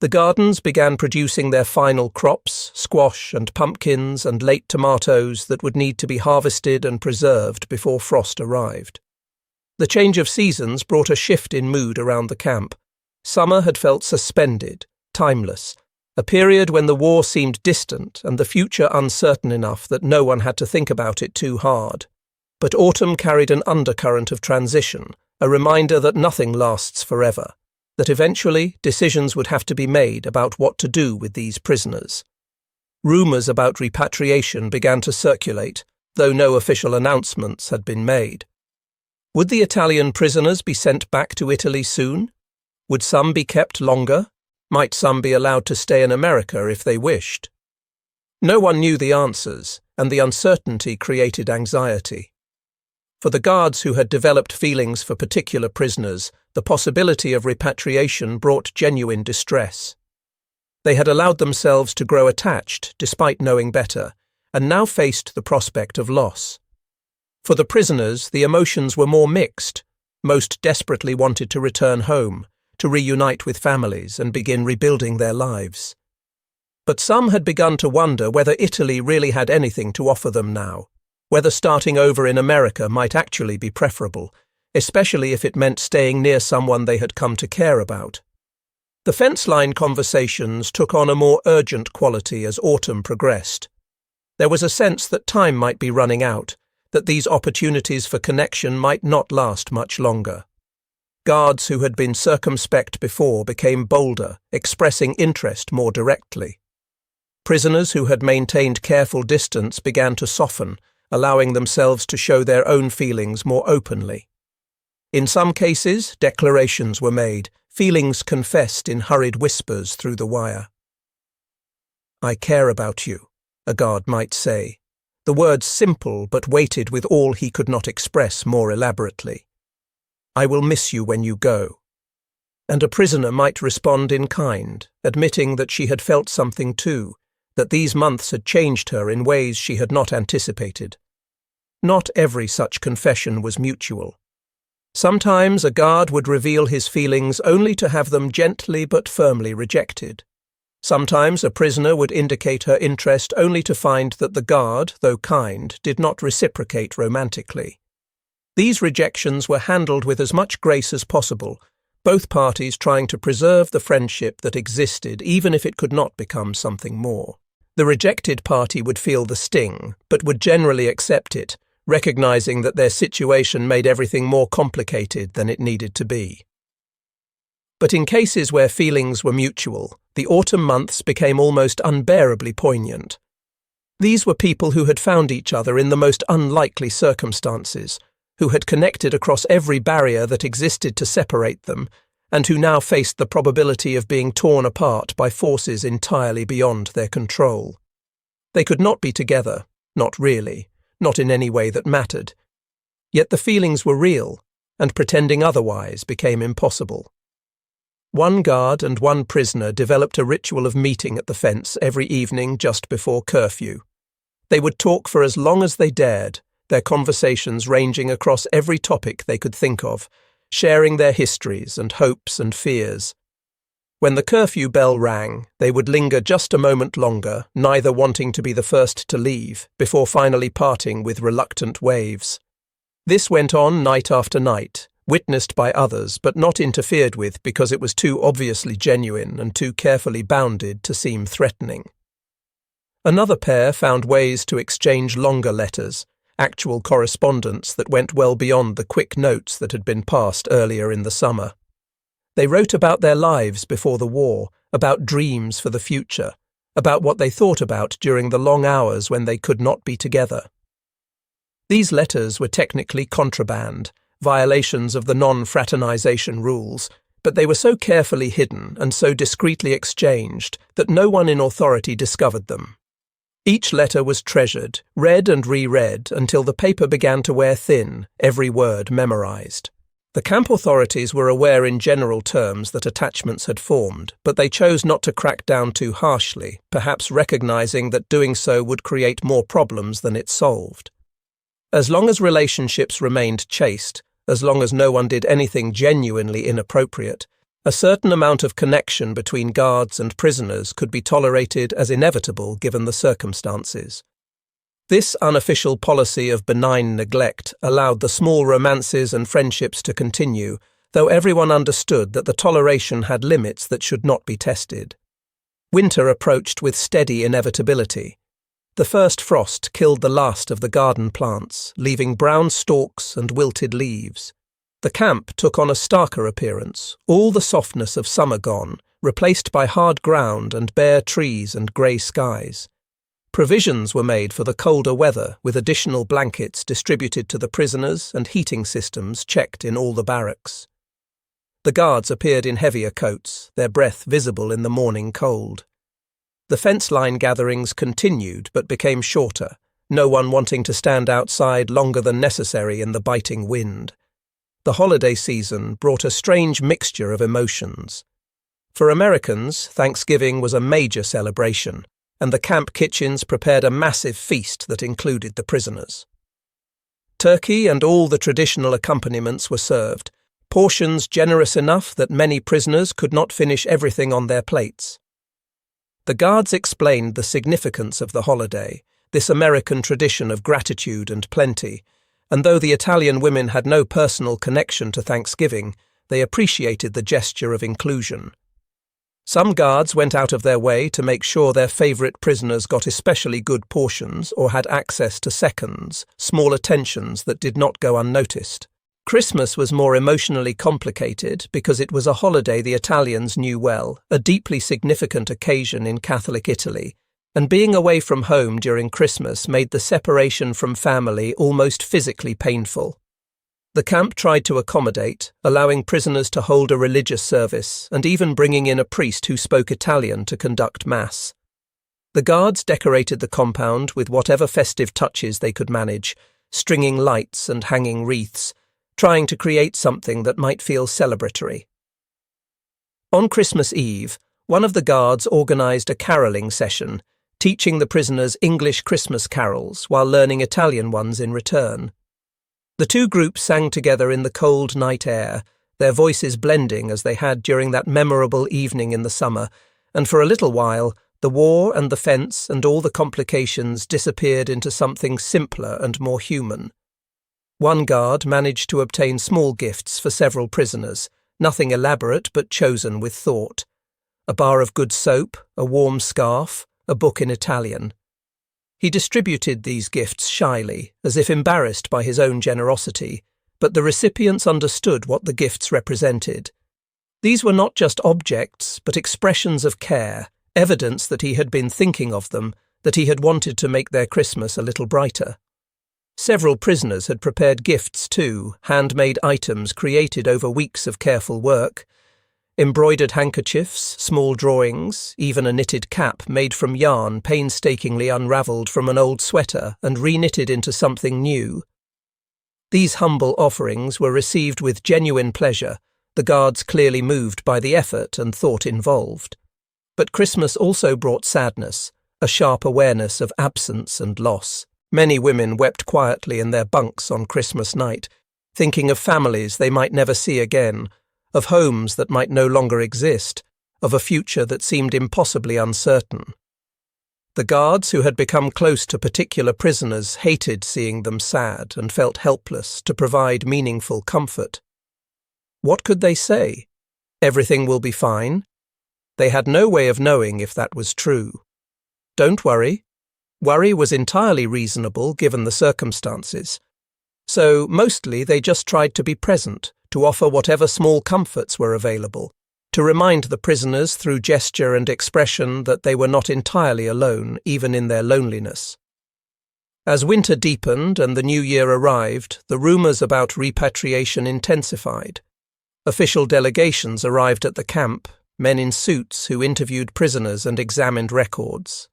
The gardens began producing their final crops, squash and pumpkins and late tomatoes that would need to be harvested and preserved before frost arrived. The change of seasons brought a shift in mood around the camp. Summer had felt suspended, timeless, a period when the war seemed distant and the future uncertain enough that no one had to think about it too hard. But autumn carried an undercurrent of transition, a reminder that nothing lasts forever, that eventually decisions would have to be made about what to do with these prisoners. Rumours about repatriation began to circulate, though no official announcements had been made. Would the Italian prisoners be sent back to Italy soon? Would some be kept longer? Might some be allowed to stay in America if they wished? No one knew the answers, and the uncertainty created anxiety. For the guards who had developed feelings for particular prisoners, the possibility of repatriation brought genuine distress. They had allowed themselves to grow attached despite knowing better, and now faced the prospect of loss. For the prisoners, the emotions were more mixed. Most desperately wanted to return home, to reunite with families and begin rebuilding their lives. But some had begun to wonder whether Italy really had anything to offer them now, whether starting over in America might actually be preferable, especially if it meant staying near someone they had come to care about. The fence line conversations took on a more urgent quality as autumn progressed. There was a sense that time might be running out, that these opportunities for connection might not last much longer. Guards who had been circumspect before became bolder, expressing interest more directly. Prisoners who had maintained careful distance began to soften, allowing themselves to show their own feelings more openly. In some cases, declarations were made, feelings confessed in hurried whispers through the wire. "I care about you," a guard might say, the words simple but weighted with all he could not express more elaborately. "I will miss you when you go." And a prisoner might respond in kind, admitting that she had felt something too, that these months had changed her in ways she had not anticipated. Not every such confession was mutual. Sometimes a guard would reveal his feelings only to have them gently but firmly rejected. Sometimes a prisoner would indicate her interest only to find that the guard, though kind, did not reciprocate romantically. These rejections were handled with as much grace as possible, both parties trying to preserve the friendship that existed even if it could not become something more. The rejected party would feel the sting, but would generally accept it, recognizing that their situation made everything more complicated than it needed to be. But in cases where feelings were mutual, the autumn months became almost unbearably poignant. These were people who had found each other in the most unlikely circumstances, who had connected across every barrier that existed to separate them, and who now faced the probability of being torn apart by forces entirely beyond their control. They could not be together, not really, not in any way that mattered. Yet the feelings were real, and pretending otherwise became impossible. One guard and one prisoner developed a ritual of meeting at the fence every evening just before curfew. They would talk for as long as they dared, their conversations ranging across every topic they could think of, sharing their histories and hopes and fears. When the curfew bell rang, they would linger just a moment longer, neither wanting to be the first to leave, before finally parting with reluctant waves. This went on night after night, witnessed by others but not interfered with because it was too obviously genuine and too carefully bounded to seem threatening. Another pair found ways to exchange longer letters, actual correspondence that went well beyond the quick notes that had been passed earlier in the summer. They wrote about their lives before the war, about dreams for the future, about what they thought about during the long hours when they could not be together. These letters were technically contraband, violations of the non-fraternization rules, but they were so carefully hidden and so discreetly exchanged that no one in authority discovered them. Each letter was treasured, read and reread until the paper began to wear thin, every word memorized. The camp authorities were aware in general terms that attachments had formed, but they chose not to crack down too harshly, perhaps recognizing that doing so would create more problems than it solved. As long as relationships remained chaste, as long as no one did anything genuinely inappropriate, a certain amount of connection between guards and prisoners could be tolerated as inevitable given the circumstances. This unofficial policy of benign neglect allowed the small romances and friendships to continue, though everyone understood that the toleration had limits that should not be tested. Winter approached with steady inevitability. The first frost killed the last of the garden plants, leaving brown stalks and wilted leaves. The camp took on a starker appearance, all the softness of summer gone, replaced by hard ground and bare trees and grey skies. Provisions were made for the colder weather, with additional blankets distributed to the prisoners and heating systems checked in all the barracks. The guards appeared in heavier coats, their breath visible in the morning cold. The fence-line gatherings continued but became shorter, no one wanting to stand outside longer than necessary in the biting wind. The holiday season brought a strange mixture of emotions. For Americans, Thanksgiving was a major celebration, and the camp kitchens prepared a massive feast that included the prisoners. Turkey and all the traditional accompaniments were served, portions generous enough that many prisoners could not finish everything on their plates. The guards explained the significance of the holiday, this American tradition of gratitude and plenty, and though the Italian women had no personal connection to Thanksgiving, they appreciated the gesture of inclusion. Some guards went out of their way to make sure their favourite prisoners got especially good portions or had access to seconds, small attentions that did not go unnoticed. Christmas was more emotionally complicated because it was a holiday the Italians knew well, a deeply significant occasion in Catholic Italy, and being away from home during Christmas made the separation from family almost physically painful. The camp tried to accommodate, allowing prisoners to hold a religious service and even bringing in a priest who spoke Italian to conduct mass. The guards decorated the compound with whatever festive touches they could manage, stringing lights and hanging wreaths, trying to create something that might feel celebratory. On Christmas Eve, one of the guards organised a carolling session, teaching the prisoners English Christmas carols while learning Italian ones in return. The two groups sang together in the cold night air, their voices blending as they had during that memorable evening in the summer, and for a little while, the war and the fence and all the complications disappeared into something simpler and more human. One guard managed to obtain small gifts for several prisoners, nothing elaborate but chosen with thought. A bar of good soap, a warm scarf, a book in Italian. He distributed these gifts shyly, as if embarrassed by his own generosity, but the recipients understood what the gifts represented. These were not just objects, but expressions of care, evidence that he had been thinking of them, that he had wanted to make their Christmas a little brighter. Several prisoners had prepared gifts too, handmade items created over weeks of careful work. Embroidered handkerchiefs, small drawings, even a knitted cap made from yarn painstakingly unravelled from an old sweater and reknitted into something new. These humble offerings were received with genuine pleasure, the guards clearly moved by the effort and thought involved. But Christmas also brought sadness, a sharp awareness of absence and loss. Many women wept quietly in their bunks on Christmas night, thinking of families they might never see again, of homes that might no longer exist, of a future that seemed impossibly uncertain. The guards who had become close to particular prisoners hated seeing them sad and felt helpless to provide meaningful comfort. What could they say? Everything will be fine? They had no way of knowing if that was true. Don't worry. Worry was entirely reasonable given the circumstances. So, mostly they just tried to be present, to offer whatever small comforts were available, to remind the prisoners through gesture and expression that they were not entirely alone, even in their loneliness. As winter deepened and the new year arrived, the rumours about repatriation intensified. Official delegations arrived at the camp, men in suits who interviewed prisoners and examined records.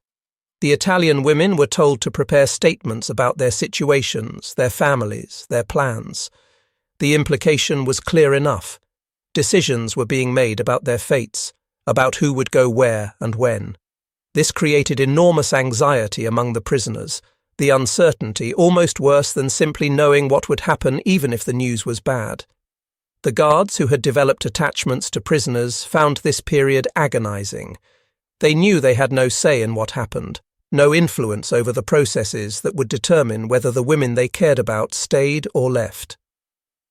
The Italian women were told to prepare statements about their situations, their families, their plans. The implication was clear enough. Decisions were being made about their fates, about who would go where and when. This created enormous anxiety among the prisoners, the uncertainty almost worse than simply knowing what would happen even if the news was bad. The guards who had developed attachments to prisoners found this period agonizing. They knew they had no say in what happened, no influence over the processes that would determine whether the women they cared about stayed or left.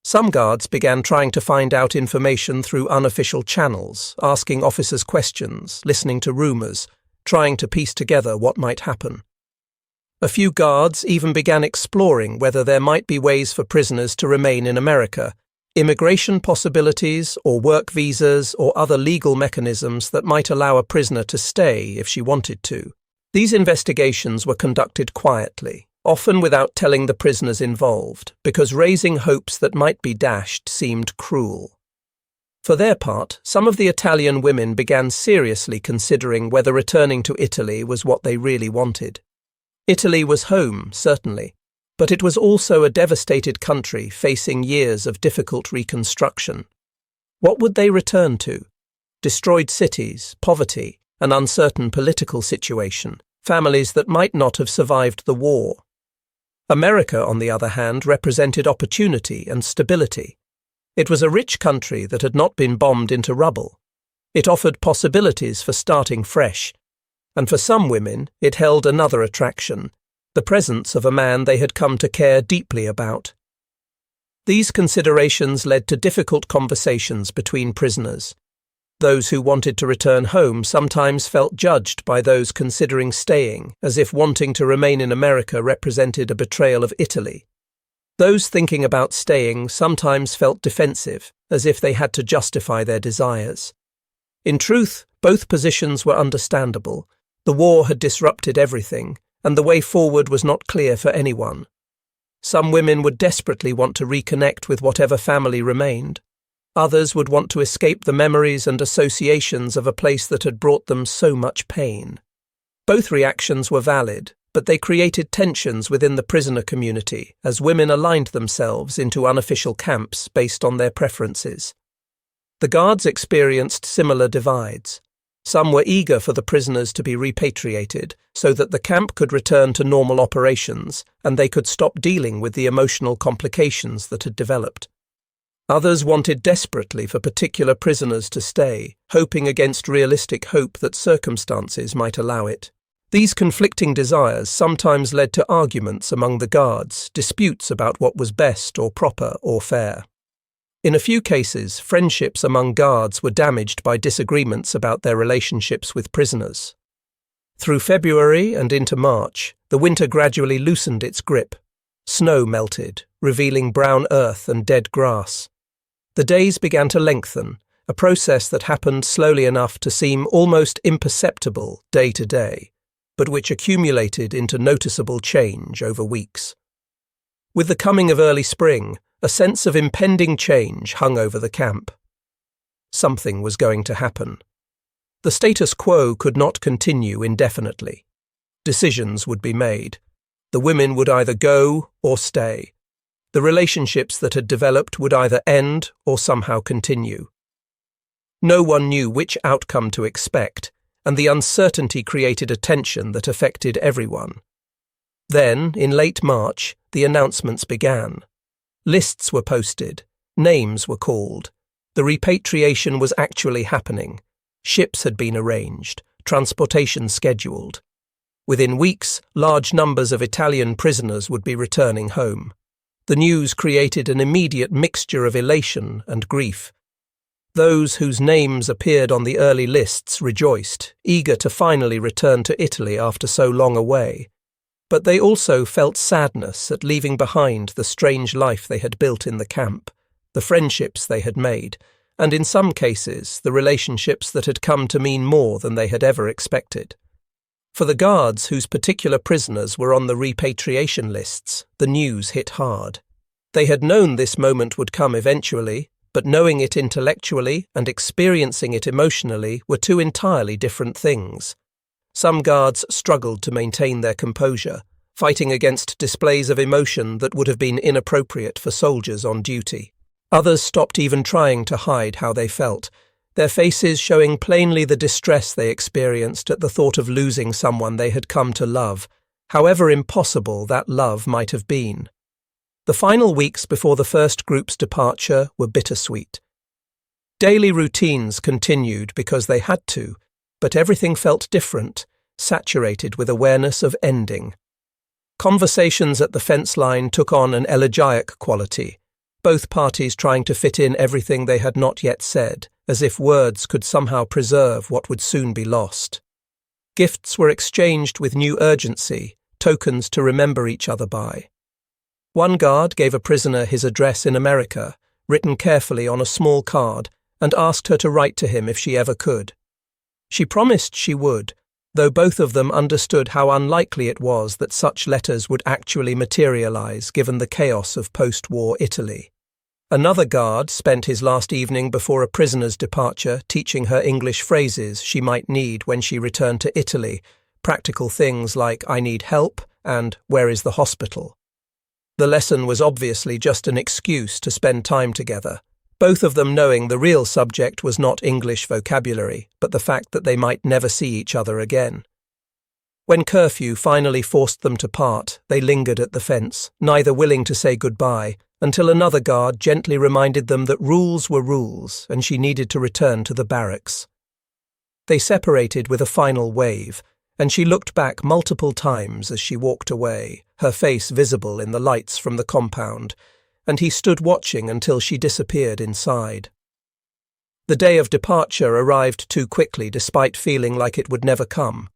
Some guards began trying to find out information through unofficial channels, asking officers questions, listening to rumours, trying to piece together what might happen. A few guards even began exploring whether there might be ways for prisoners to remain in America, immigration possibilities or work visas or other legal mechanisms that might allow a prisoner to stay if she wanted to. These investigations were conducted quietly, often without telling the prisoners involved, because raising hopes that might be dashed seemed cruel. For their part, some of the Italian women began seriously considering whether returning to Italy was what they really wanted. Italy was home, certainly, but it was also a devastated country facing years of difficult reconstruction. What would they return to? Destroyed cities, poverty, an uncertain political situation, families that might not have survived the war. America, on the other hand, represented opportunity and stability. It was a rich country that had not been bombed into rubble. It offered possibilities for starting fresh. And for some women, it held another attraction, the presence of a man they had come to care deeply about. These considerations led to difficult conversations between prisoners. Those who wanted to return home sometimes felt judged by those considering staying, as if wanting to remain in America represented a betrayal of Italy. Those thinking about staying sometimes felt defensive, as if they had to justify their desires. In truth, both positions were understandable. The war had disrupted everything, and the way forward was not clear for anyone. Some women would desperately want to reconnect with whatever family remained. Others would want to escape the memories and associations of a place that had brought them so much pain. Both reactions were valid, but they created tensions within the prisoner community as women aligned themselves into unofficial camps based on their preferences. The guards experienced similar divides. Some were eager for the prisoners to be repatriated so that the camp could return to normal operations and they could stop dealing with the emotional complications that had developed. Others wanted desperately for particular prisoners to stay, hoping against realistic hope that circumstances might allow it. These conflicting desires sometimes led to arguments among the guards, disputes about what was best or proper or fair. In a few cases, friendships among guards were damaged by disagreements about their relationships with prisoners. Through February and into March, the winter gradually loosened its grip. Snow melted, revealing brown earth and dead grass. The days began to lengthen, a process that happened slowly enough to seem almost imperceptible day to day, but which accumulated into noticeable change over weeks. With the coming of early spring, a sense of impending change hung over the camp. Something was going to happen. The status quo could not continue indefinitely. Decisions would be made. The women would either go or stay. The relationships that had developed would either end or somehow continue. No one knew which outcome to expect, and the uncertainty created a tension that affected everyone. Then, in late March, the announcements began. Lists were posted, names were called. The repatriation was actually happening. Ships had been arranged, transportation scheduled. Within weeks, large numbers of Italian prisoners would be returning home. The news created an immediate mixture of elation and grief. Those whose names appeared on the early lists rejoiced, eager to finally return to Italy after so long away. But they also felt sadness at leaving behind the strange life they had built in the camp, the friendships they had made, and in some cases the relationships that had come to mean more than they had ever expected. For the guards whose particular prisoners were on the repatriation lists, the news hit hard. They had known this moment would come eventually, but knowing it intellectually and experiencing it emotionally were two entirely different things. Some guards struggled to maintain their composure, fighting against displays of emotion that would have been inappropriate for soldiers on duty. Others stopped even trying to hide how they felt, their faces showing plainly the distress they experienced at the thought of losing someone they had come to love, however impossible that love might have been. The final weeks before the first group's departure were bittersweet. Daily routines continued because they had to, but everything felt different, saturated with awareness of ending. Conversations at the fence line took on an elegiac quality, both parties trying to fit in everything they had not yet said, as if words could somehow preserve what would soon be lost. Gifts were exchanged with new urgency, tokens to remember each other by. One guard gave a prisoner his address in America, written carefully on a small card, and asked her to write to him if she ever could. She promised she would, though both of them understood how unlikely it was that such letters would actually materialize given the chaos of post-war Italy. Another guard spent his last evening before a prisoner's departure teaching her English phrases she might need when she returned to Italy, practical things like "I need help" and "Where is the hospital?" The lesson was obviously just an excuse to spend time together, both of them knowing the real subject was not English vocabulary, but the fact that they might never see each other again. When curfew finally forced them to part, they lingered at the fence, neither willing to say goodbye, until another guard gently reminded them that rules were rules and she needed to return to the barracks. They separated with a final wave, and she looked back multiple times as she walked away, her face visible in the lights from the compound, and he stood watching until she disappeared inside. The day of departure arrived too quickly despite feeling like it would never come.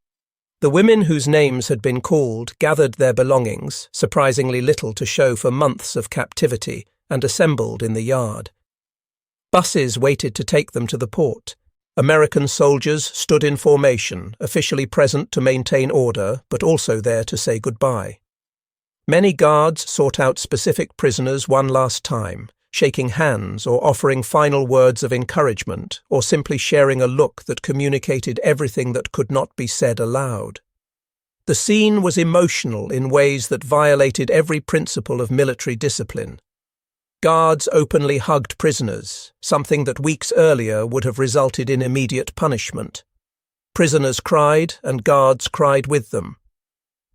The women whose names had been called gathered their belongings, surprisingly little to show for months of captivity, and assembled in the yard. Buses waited to take them to the port. American soldiers stood in formation, officially present to maintain order, but also there to say goodbye. Many guards sought out specific prisoners one last time, shaking hands or offering final words of encouragement, or simply sharing a look that communicated everything that could not be said aloud. The scene was emotional in ways that violated every principle of military discipline. Guards openly hugged prisoners, something that weeks earlier would have resulted in immediate punishment. Prisoners cried, and guards cried with them.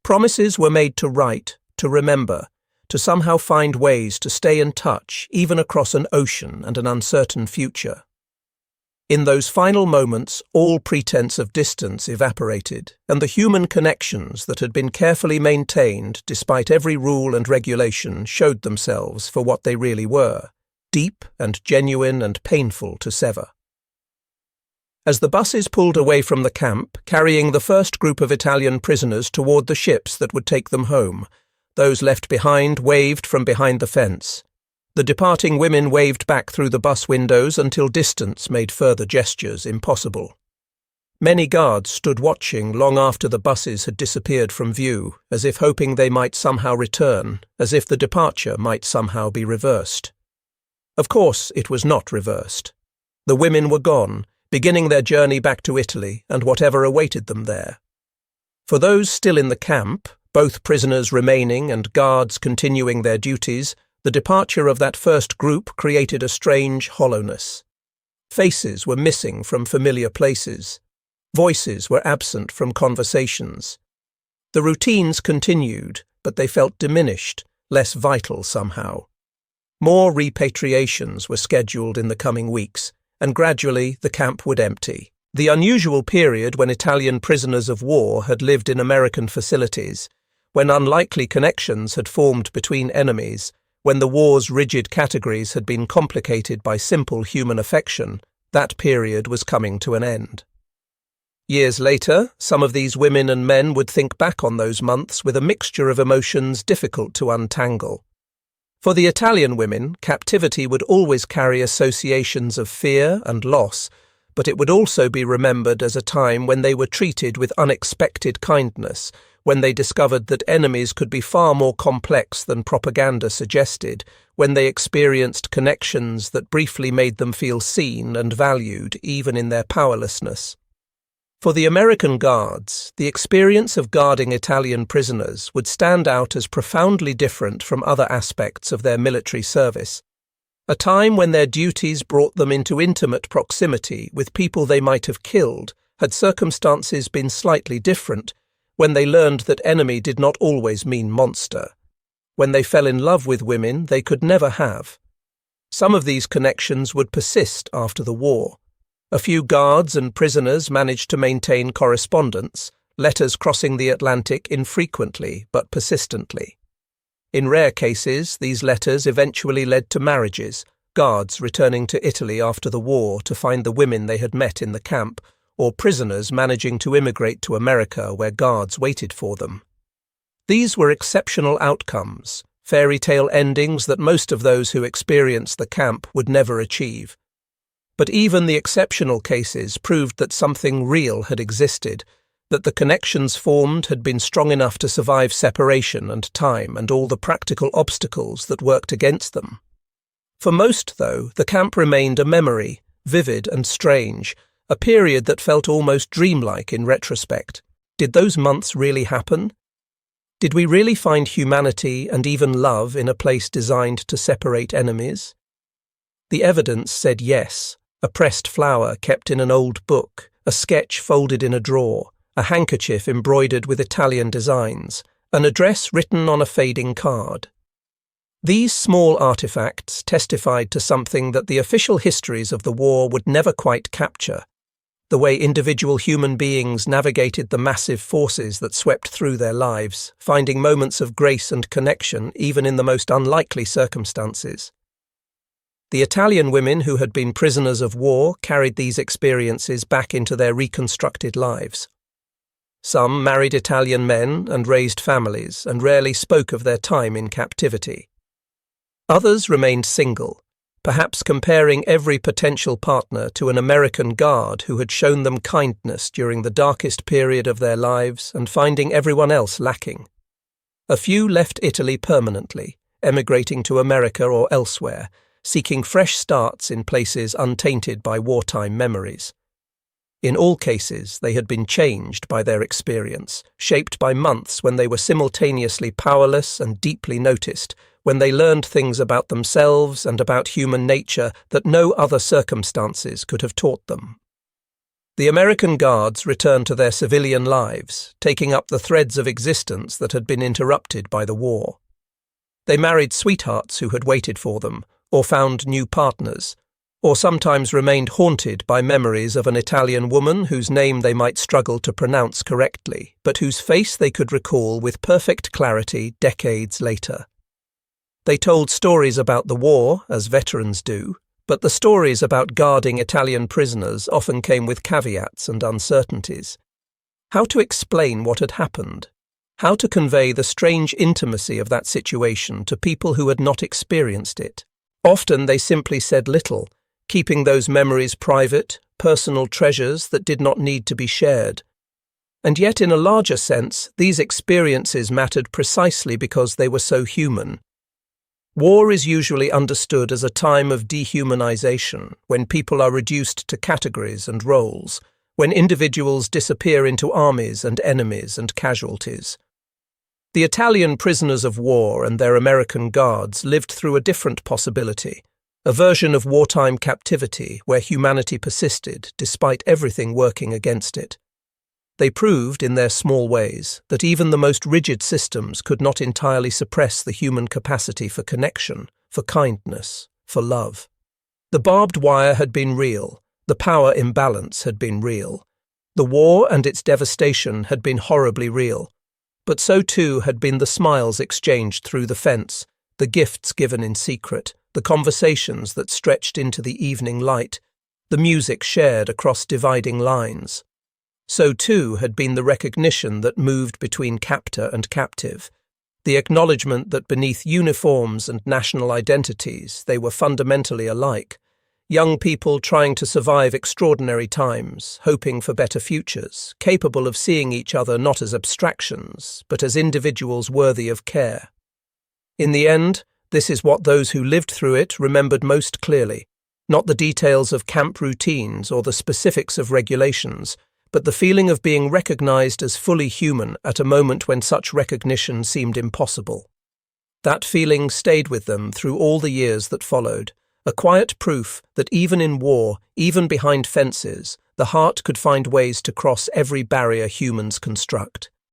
Promises were made to write, to remember, to somehow find ways to stay in touch even across an ocean and an uncertain future. In those final moments, all pretense of distance evaporated, and the human connections that had been carefully maintained despite every rule and regulation showed themselves for what they really were, deep and genuine and painful to sever. As the buses pulled away from the camp, carrying the first group of Italian prisoners toward the ships that would take them home, those left behind waved from behind the fence. The departing women waved back through the bus windows until distance made further gestures impossible. Many guards stood watching long after the buses had disappeared from view, as if hoping they might somehow return, as if the departure might somehow be reversed. Of course, it was not reversed. The women were gone, beginning their journey back to Italy and whatever awaited them there. For those still in the camp, both prisoners remaining and guards continuing their duties, the departure of that first group created a strange hollowness. Faces were missing from familiar places. Voices were absent from conversations. The routines continued, but they felt diminished, less vital somehow. More repatriations were scheduled in the coming weeks, and gradually the camp would empty. The unusual period when Italian prisoners of war had lived in American facilities, when unlikely connections had formed between enemies, when the war's rigid categories had been complicated by simple human affection, that period was coming to an end. Years later, some of these women and men would think back on those months with a mixture of emotions difficult to untangle. For the Italian women, captivity would always carry associations of fear and loss, but it would also be remembered as a time when they were treated with unexpected kindness, when they discovered that enemies could be far more complex than propaganda suggested, when they experienced connections that briefly made them feel seen and valued even in their powerlessness. For the American guards, the experience of guarding Italian prisoners would stand out as profoundly different from other aspects of their military service. A time when their duties brought them into intimate proximity with people they might have killed, had circumstances been slightly different, when they learned that enemy did not always mean monster, when they fell in love with women they could never have. Some of these connections would persist after the war. A few guards and prisoners managed to maintain correspondence, letters crossing the Atlantic infrequently but persistently. In rare cases, these letters eventually led to marriages, guards returning to Italy after the war to find the women they had met in the camp, or prisoners managing to immigrate to America where guards waited for them. These were exceptional outcomes, fairy tale endings that most of those who experienced the camp would never achieve. But even the exceptional cases proved that something real had existed, that the connections formed had been strong enough to survive separation and time and all the practical obstacles that worked against them. For most, though, the camp remained a memory, vivid and strange, a period that felt almost dreamlike in retrospect. Did those months really happen? Did we really find humanity and even love in a place designed to separate enemies? The evidence said yes. A pressed flower kept in an old book, a sketch folded in a drawer, a handkerchief embroidered with Italian designs, an address written on a fading card. These small artifacts testified to something that the official histories of the war would never quite capture: the way individual human beings navigated the massive forces that swept through their lives, finding moments of grace and connection even in the most unlikely circumstances. The Italian women who had been prisoners of war carried these experiences back into their reconstructed lives. Some married Italian men and raised families and rarely spoke of their time in captivity. Others remained single, perhaps comparing every potential partner to an American guard who had shown them kindness during the darkest period of their lives and finding everyone else lacking. A few left Italy permanently, emigrating to America or elsewhere, seeking fresh starts in places untainted by wartime memories. In all cases, they had been changed by their experience, shaped by months when they were simultaneously powerless and deeply noticed, when they learned things about themselves and about human nature that no other circumstances could have taught them. The American guards returned to their civilian lives, taking up the threads of existence that had been interrupted by the war. They married sweethearts who had waited for them, or found new partners, or sometimes remained haunted by memories of an Italian woman whose name they might struggle to pronounce correctly, but whose face they could recall with perfect clarity decades later. They told stories about the war, as veterans do, but the stories about guarding Italian prisoners often came with caveats and uncertainties. How to explain what had happened? How to convey the strange intimacy of that situation to people who had not experienced it? Often they simply said little, keeping those memories private, personal treasures that did not need to be shared. And yet, in a larger sense, these experiences mattered precisely because they were so human. War is usually understood as a time of dehumanization, when people are reduced to categories and roles, when individuals disappear into armies and enemies and casualties. The Italian prisoners of war and their American guards lived through a different possibility, a version of wartime captivity where humanity persisted despite everything working against it. They proved, in their small ways, that even the most rigid systems could not entirely suppress the human capacity for connection, for kindness, for love. The barbed wire had been real, the power imbalance had been real. The war and its devastation had been horribly real, but so too had been the smiles exchanged through the fence, the gifts given in secret, the conversations that stretched into the evening light, the music shared across dividing lines. So too had been the recognition that moved between captor and captive, the acknowledgement that beneath uniforms and national identities they were fundamentally alike, young people trying to survive extraordinary times, hoping for better futures, capable of seeing each other not as abstractions, but as individuals worthy of care. In the end, this is what those who lived through it remembered most clearly, not the details of camp routines or the specifics of regulations, but the feeling of being recognized as fully human at a moment when such recognition seemed impossible. That feeling stayed with them through all the years that followed, a quiet proof that even in war, even behind fences, the heart could find ways to cross every barrier humans construct.